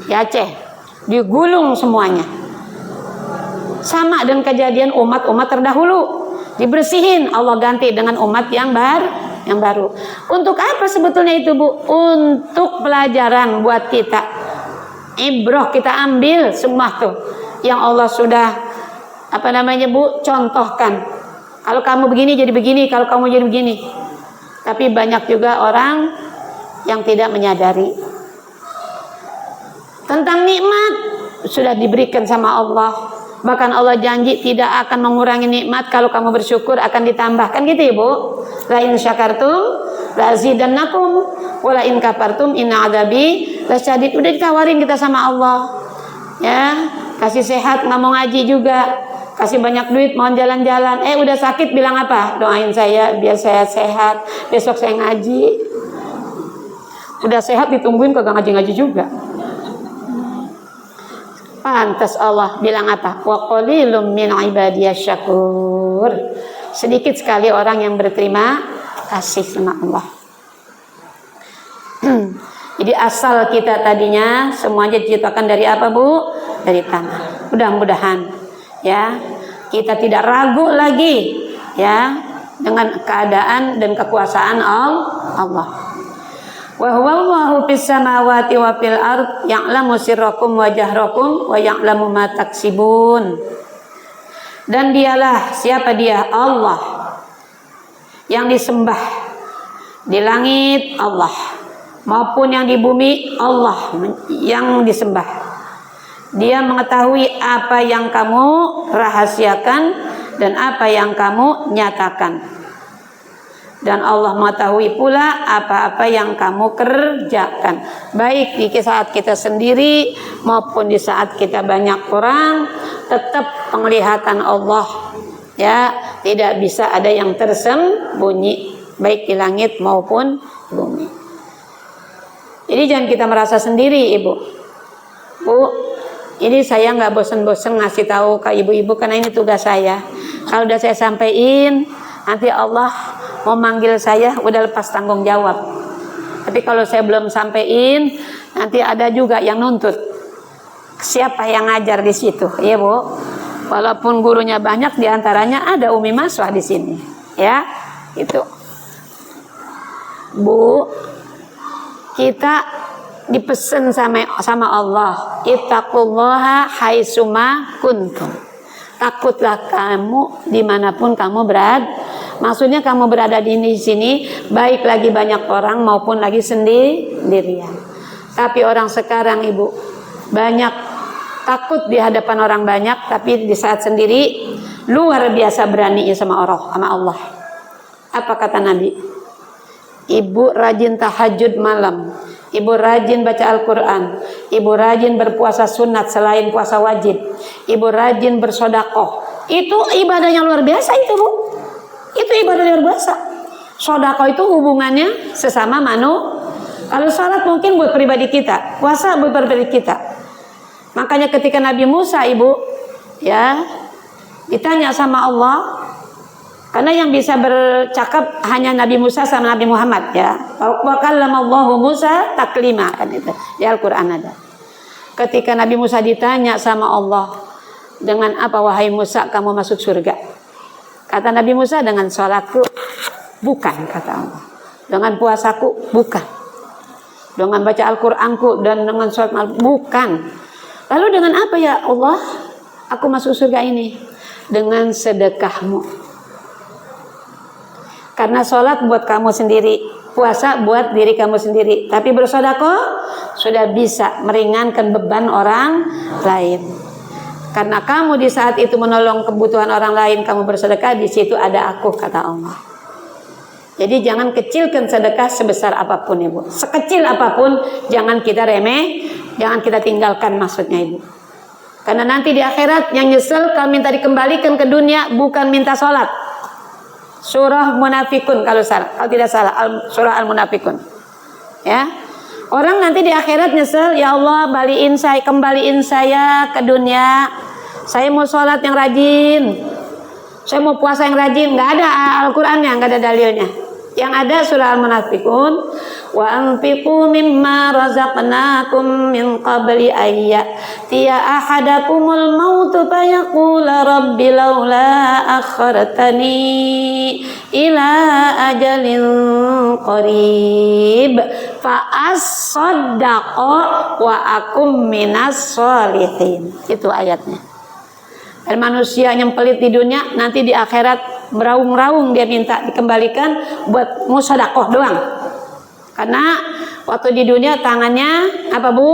Di Aceh. Digulung semuanya. Sama dengan kejadian umat-umat terdahulu. Dibersihin, Allah ganti dengan umat yang baru. Untuk apa sebetulnya itu Bu? Untuk pelajaran buat kita. Ibrah kita ambil semua tuh yang Allah sudah Bu, contohkan. Kalau kamu begini jadi begini, kalau kamu jadi begini. Tapi banyak juga orang yang tidak menyadari tentang nikmat sudah diberikan sama Allah. Bahkan Allah janji tidak akan mengurangi nikmat, kalau kamu bersyukur akan ditambahkan, gitu ya Bu. La in syakartum la azidannakum wa la in kafartum inna adzabi lasyadid. Udah ditawarin kita sama Allah. Ya, kasih sehat nggak mau ngaji juga, kasih banyak duit mau jalan-jalan. Udah sakit bilang apa? Doain saya biar saya sehat, besok saya ngaji. Udah sehat ditungguin kagak ngaji-ngaji juga. Pantas Allah bilang apa? Wa qalilum min ibadiyasy syakur. Sedikit sekali orang yang berterima kasih sama Allah. Jadi asal kita tadinya semuanya diciptakan dari apa Bu? Dari tanah. Mudah-mudahan ya kita tidak ragu lagi ya dengan keadaan dan kekuasaan Allah. Wa huwallahu fis samawati wa fil ard ya'lamu sirrakum wa jahrakum wa ya'lamu ma taksibun. Dan dialah, siapa dia? Allah yang disembah di langit, Allah, maupun yang di bumi, Allah yang disembah. Dia mengetahui apa yang kamu rahasiakan dan apa yang kamu nyatakan. Dan Allah mengetahui pula apa-apa yang kamu kerjakan, baik di saat kita sendiri maupun di saat kita banyak orang. Tetap penglihatan Allah ya, tidak bisa ada yang tersembunyi baik di langit maupun bumi. Jadi jangan kita merasa sendiri Ibu. Bu, ini saya nggak bosan-bosan ngasih tahu ke ibu-ibu karena ini tugas saya. Kalau udah saya sampaikan, nanti Allah mau manggil saya udah lepas tanggung jawab. Tapi kalau saya belum sampaikan, nanti ada juga yang nuntut. Siapa yang ngajar di situ, ya Bu? Walaupun gurunya banyak, diantaranya ada Umi Maswah di sini, ya, itu. Bu, kita dipesan sama Allah, ittaqullaha haitsuma kuntum. Takutlah kamu dimanapun kamu berada. Maksudnya kamu berada di sini, baik lagi banyak orang maupun lagi sendirian. Tapi orang sekarang Ibu banyak takut di hadapan orang banyak, tapi di saat sendiri luar biasa beraninya sama Allah. Apa kata Nabi? Ibu rajin tahajud malam, ibu rajin baca Al-Quran, ibu rajin berpuasa sunat selain puasa wajib, ibu rajin bersodakoh. Itu ibadah yang luar biasa itu Bu. Itu ibadah luar biasa. Sodakoh itu hubungannya sesama Kalau salat mungkin buat pribadi kita, puasa buat pribadi kita. Makanya ketika Nabi Musa Ibu ya ditanya sama Allah, karena yang bisa bercakap hanya Nabi Musa sama Nabi Muhammad ya. Wa kallamallahu Musa taklima, kan itu di Al-Qur'an ada. Ketika Nabi Musa ditanya sama Allah, dengan apa wahai Musa kamu masuk surga? Kata Nabi Musa, dengan sholatku. Bukan, kata Allah. Dengan puasaku. Bukan. Dengan baca Al-Qur'anku dan dengan sholat. Bukan. Lalu dengan apa ya Allah aku masuk surga ini? Dengan sedekahmu. Karena sholat buat kamu sendiri, puasa buat diri kamu sendiri. Tapi bersedekah sudah bisa meringankan beban orang lain. Karena kamu di saat itu menolong kebutuhan orang lain, kamu bersedekah, di situ ada aku, kata Allah. Jadi jangan kecilkan sedekah sebesar apapun Ibu. Sekecil apapun jangan kita remeh, jangan kita tinggalkan maksudnya Ibu. Karena nanti di akhirat yang nyesel kalau minta dikembalikan ke dunia bukan minta sholat. Surah Munafikun kalau tidak salah, surah Al-Munafikun. Ya. Orang nanti di akhirat nyesel, ya Allah kembaliin saya ke dunia. Saya mau sholat yang rajin. Saya mau puasa yang rajin. Nggak ada Al-Qur'annya, nggak ada dalilnya. Yang ada surah Al-Munafiqun, wa anfiqu mimma razaqnakum min qabli ayyatiya ahadakumul maut fa yaqula rabbi laula akhartani ila ajalin qarib fa as-saddaqa wa akum minas sholihin. Itu ayatnya. Dan manusia yang pelit di dunia, nanti di akhirat meraung-raung dia minta dikembalikan buat musodakoh doang. Karena waktu di dunia tangannya apa bu?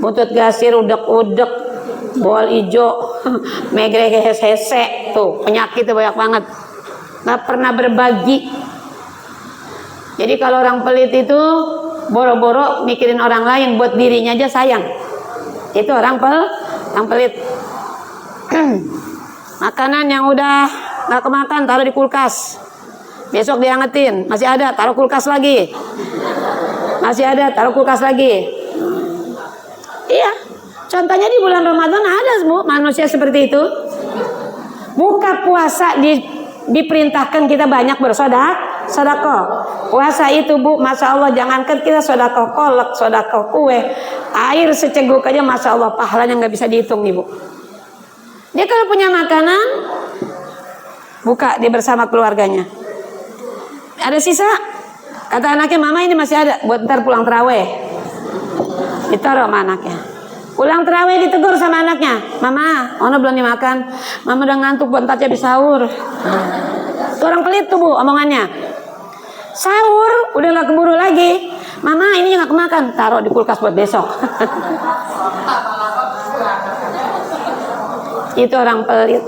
Butut gasir, udek-udek, bol ijo, megrek hese, tuh penyakitnya banyak banget. Nggak pernah berbagi. Jadi kalau orang pelit itu boro-boro mikirin orang lain, buat dirinya aja sayang. Itu orang pelit. Makanan yang udah nggak kemakan taruh di kulkas, besok diangetin, masih ada taruh kulkas lagi, masih ada taruh kulkas lagi. Iya, contohnya di bulan Ramadan ada bu manusia seperti itu. Buka puasa diperintahkan kita banyak bersedekah. Puasa itu bu, masya Allah, jangankan kita sedekah kolak, sedekah kue, air seceguk aja masya Allah pahalanya nggak bisa dihitung ibu. Dia kalau punya makanan, buka dia bersama keluarganya. Ada sisa, kata anaknya, mama ini masih ada, buat ntar pulang terawih. Ditaruh sama anaknya. Pulang terawih ditegur sama anaknya, mama, ono belum dimakan, mama udah ngantuk buat ntar habis sahur. Itu orang pelit tuh bu, omongannya. Sahur, udah gak keburu lagi, mama ini gak kemakan, taruh di kulkas buat besok. Itu orang pelit.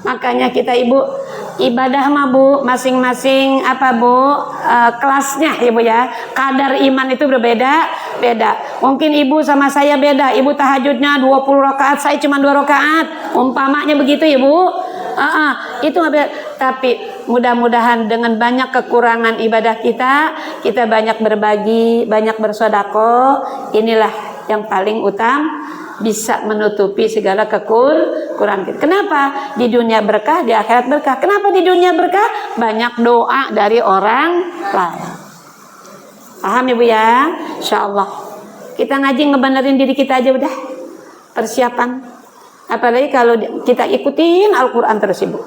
Makanya kita ibu ibadah mah bu masing-masing apa bu kelasnya ibu ya. Kadar iman itu berbeda. Mungkin ibu sama saya beda. Ibu tahajudnya 20 rakaat, saya cuma 2 rakaat. Umpamanya begitu ibu. Itu beda. Tapi mudah-mudahan dengan banyak kekurangan ibadah kita banyak berbagi, banyak bersedekah. Inilah yang paling utama, bisa menutupi segala kekurangan kita. Kenapa? Di dunia berkah, di akhirat berkah. Kenapa di dunia berkah? Banyak doa dari orang lain. Paham ibu ya? Insyaallah. Kita ngaji ngebenerin diri kita aja udah. Persiapan. Apalagi kalau kita ikutin Al-Quran terus ibu.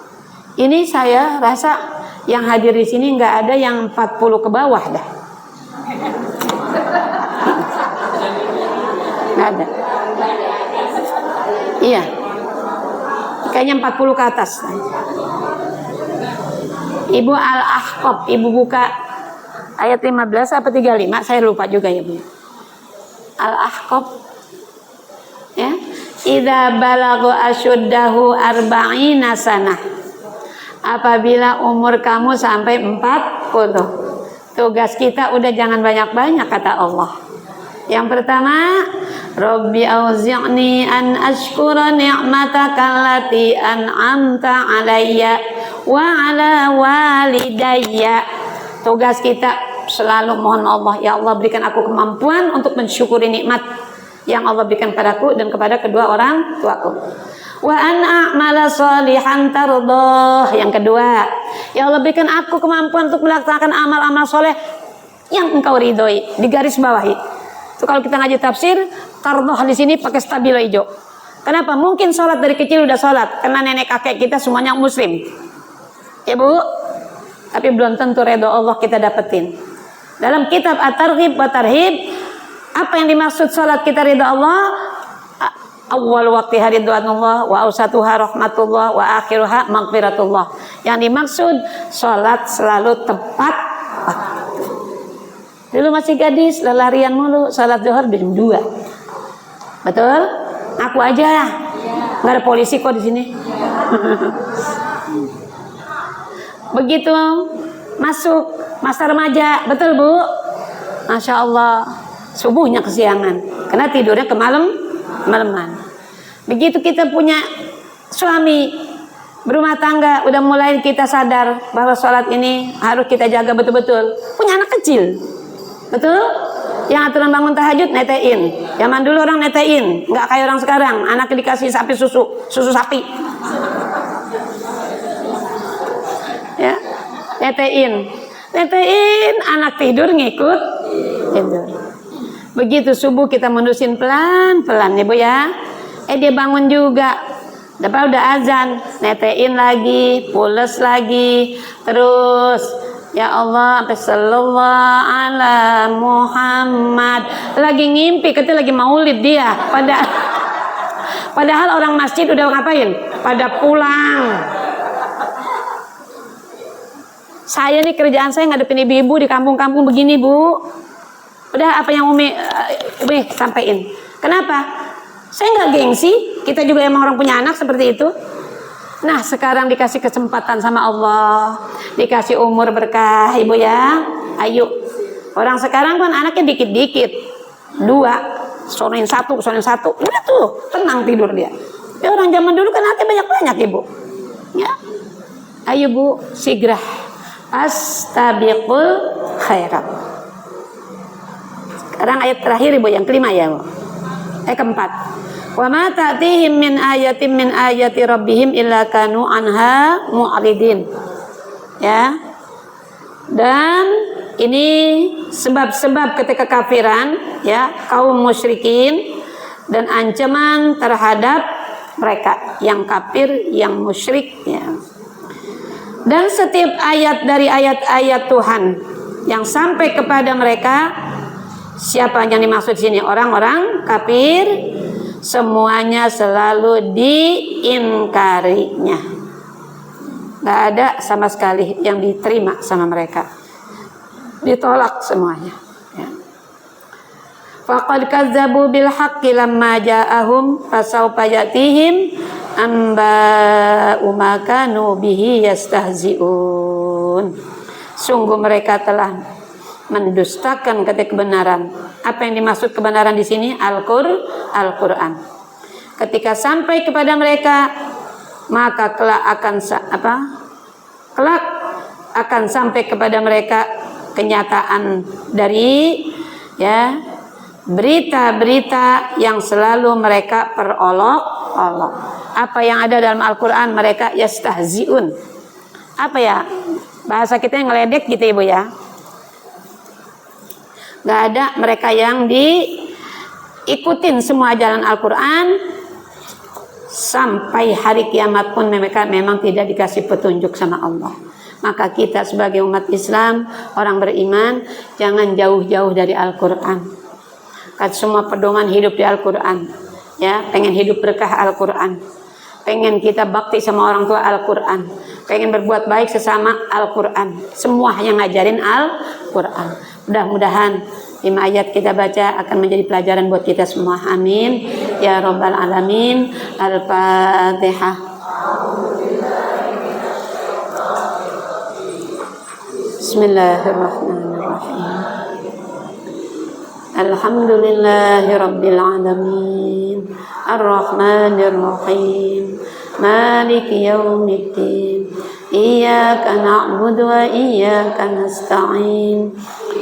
Ini saya rasa yang hadir di sini nggak ada yang 40 ke bawah dah. Nggak ada. Iya, kayaknya 40 ke atas. Ibu Al-Ahqaf, ibu buka ayat 15 apa 35, saya lupa juga ya bu. Al-Ahqaf, ya, idza balagha asyuddahu arba'ina sanah. Apabila umur kamu sampai 40, tugas kita udah jangan banyak-banyak kata Allah. Yang pertama, Rabbi auzi'ni an ashkura ni'mataka allati an'amta alayya wa ala walidayya. Tugas kita selalu mohon Allah, ya Allah berikan aku kemampuan untuk mensyukuri nikmat yang Allah berikan padaku dan kepada kedua orang tuaku. Wa an a'mala sholihan tardah. Yang kedua, ya Allah berikan aku kemampuan untuk melaksanakan amal-amal soleh yang engkau ridhoi. Di garis bawahi. So, kalau kita ngaji tafsir, tardoh di sini pakai stabilo hijau. Kenapa? Mungkin sholat dari kecil udah sholat, karena nenek kakek kita semuanya muslim, ya bu. Tapi belum tentu redha Allah kita dapetin. Dalam kitab At-Targhib wa Tarhib, apa yang dimaksud sholat kita ridha Allah? Awal waqtiha ridwanullah, wa awsatuha rahmatullah, wa akhiruha maghfiratullah. Yang dimaksud sholat selalu tepat. Dulu masih gadis, lelarian mulu, salat zuhur jam 2. Betul? Aku aja. Nggak ada polisi kok di sini. Begitu masuk masa remaja, betul bu? Masya Allah, subuhnya kesiangan, karena tidurnya kemalaman. Begitu kita punya suami, berumah tangga, udah mulai kita sadar bahwa sholat ini harus kita jaga betul-betul. Punya anak kecil. Betul? Yang aturan bangun tahajud netein. Zaman dulu orang netein, nggak kayak orang sekarang. Anaknya dikasih susu sapi. Ya, Netein, anak tidur ngikut tidur. Begitu subuh kita menusin pelan-pelan ya Bu ya. Dia bangun juga. Udah azan, netein lagi, pules lagi, terus ya Allah sampai sallallahu ala Muhammad. Lagi ngimpi, kita lagi maulid dia. Padahal orang masjid udah ngapain? Pada pulang. Saya nih kerjaan saya ngadepin ibu-ibu di kampung-kampung begini Bu. Udah apa yang Umi sampaikan. Kenapa? Saya nggak gengsi. Kita juga emang orang punya anak seperti itu. Nah sekarang dikasih kesempatan sama Allah, dikasih umur berkah Ibu ya. Ayo. Orang sekarang kan anaknya dikit-dikit. 2, sonoin satu. Udah tuh, tenang tidur dia. Tapi orang zaman dulu kan anaknya banyak-banyak Ibu. Ya. Ayo Bu, sigrah. Astabiqul khairat. Sekarang ayat terakhir Ibu, yang kelima ya Bu. Keempat. Wa ma ta'tihim min ayatin min ayati rabbihim illa kanu anha mu'ridin. Ya. Dan ini sebab-sebab ketika kafiran ya, kaum musyrikin dan ancaman terhadap mereka yang kafir, yang musyrik ya. Dan setiap ayat dari ayat-ayat Tuhan yang sampai kepada mereka, siapa yang dimaksud sini? Orang-orang kafir, semuanya selalu diingkarinya. Gak ada sama sekali yang diterima sama mereka. Ditolak semuanya. Ya. Faqad kazzabu bil haqqi lamma ja'ahum fasawfa ya'tihim amba'u ma kanu bihi yastahzi'un. Sungguh mereka telah mendustakan kata kebenaran. Apa yang dimaksud kebenaran di sini? Al-Qur'an. Ketika sampai kepada mereka, maka kelak akan sampai kepada mereka kenyataan dari ya berita-berita yang selalu mereka perolok-olok. Apa yang ada dalam Al-Qur'an mereka yastahzi'un. Apa ya? Bahasa kita yang ngeledek gitu Ibu ya. Gak ada mereka yang diikutin semua jalan Al-Quran. Sampai hari kiamat pun mereka memang tidak dikasih petunjuk sama Allah. Maka kita sebagai umat Islam, orang beriman, jangan jauh-jauh dari Al-Quran. Kan semua pedoman hidup di Al-Quran. Ya, pengen hidup berkah Al-Quran. Pengen kita bakti sama orang tua Al-Quran. Pengen berbuat baik sesama Al-Quran. Semua yang ngajarin Al-Quran. Mudah-mudahan 5 ayat kita baca akan menjadi pelajaran buat kita semua. Amin. Ya Rabbal Alamin. Al-Fatihah. Bismillahirrahmanirrahim. Alhamdulillahi Rabbil Alamin. Ar-Rahmanirrahim. Maliki yaumiddin. Iyyaka na'budu wa iyyaka nasta'in.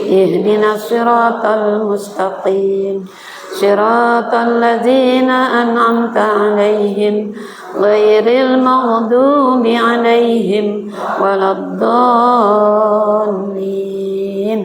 Ihdinas siratal mustaqim. Siratal ladzina an'amta 'alaihim ghairil maghdubi 'alaihim waladdallin.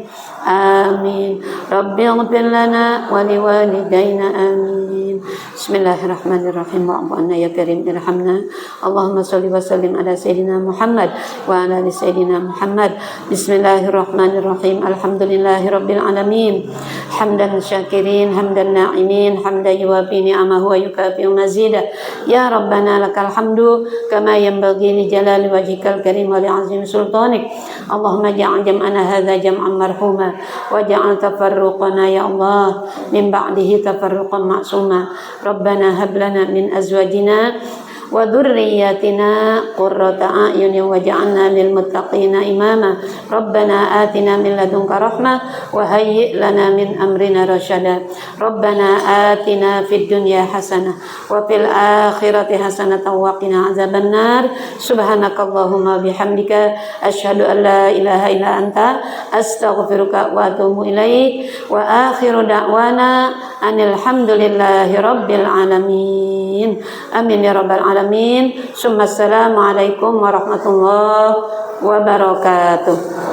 Amin. Rabbighfir lana wa liwalidayna amin. Bismillahirrahmanirrahim. Wa'fu ya karim irhamna. Allahumma shalli wa sallim ala sayyidina Muhammad wa ala ali sayyidina Muhammad. Bismillahirrahmanirrahim. Alhamdulillahi rabbil alamin. Hamdan syakirin, hamdan na'imin, hamdan yuwafi ni'amahu wa yukafi'u mazidah. Ya Rabbana lakal hamdu kama yanbaghi li jalali wajhikal karim wa li 'azimi sultanik. Allahumma ja'al jam'ana hadza jam'an marhuma waj'al tafarruqana ya Allah min ba'dihi tafarruqan ma'suma. Rabbana hab lana min azwajina wa dhurriyyatina qurrata a'yunin waj'alna lil muttaqina imama. Rabbana atina min ladunka rahmah wa hayyi' lana min amrina rasyada. Rabbana atina fid dunya hasanah wa fil akhirati hasanah wa qina azabannar. Subhanakallahumma bihamdika asyhadu an la ilaha illa anta astaghfiruka wa atubu ilaik. Wa akhiru da'wana anil hamdulillahi rabbil alamin. Amin ya rabbal alamin. Assalamualaikum warahmatullahi wabarakatuh.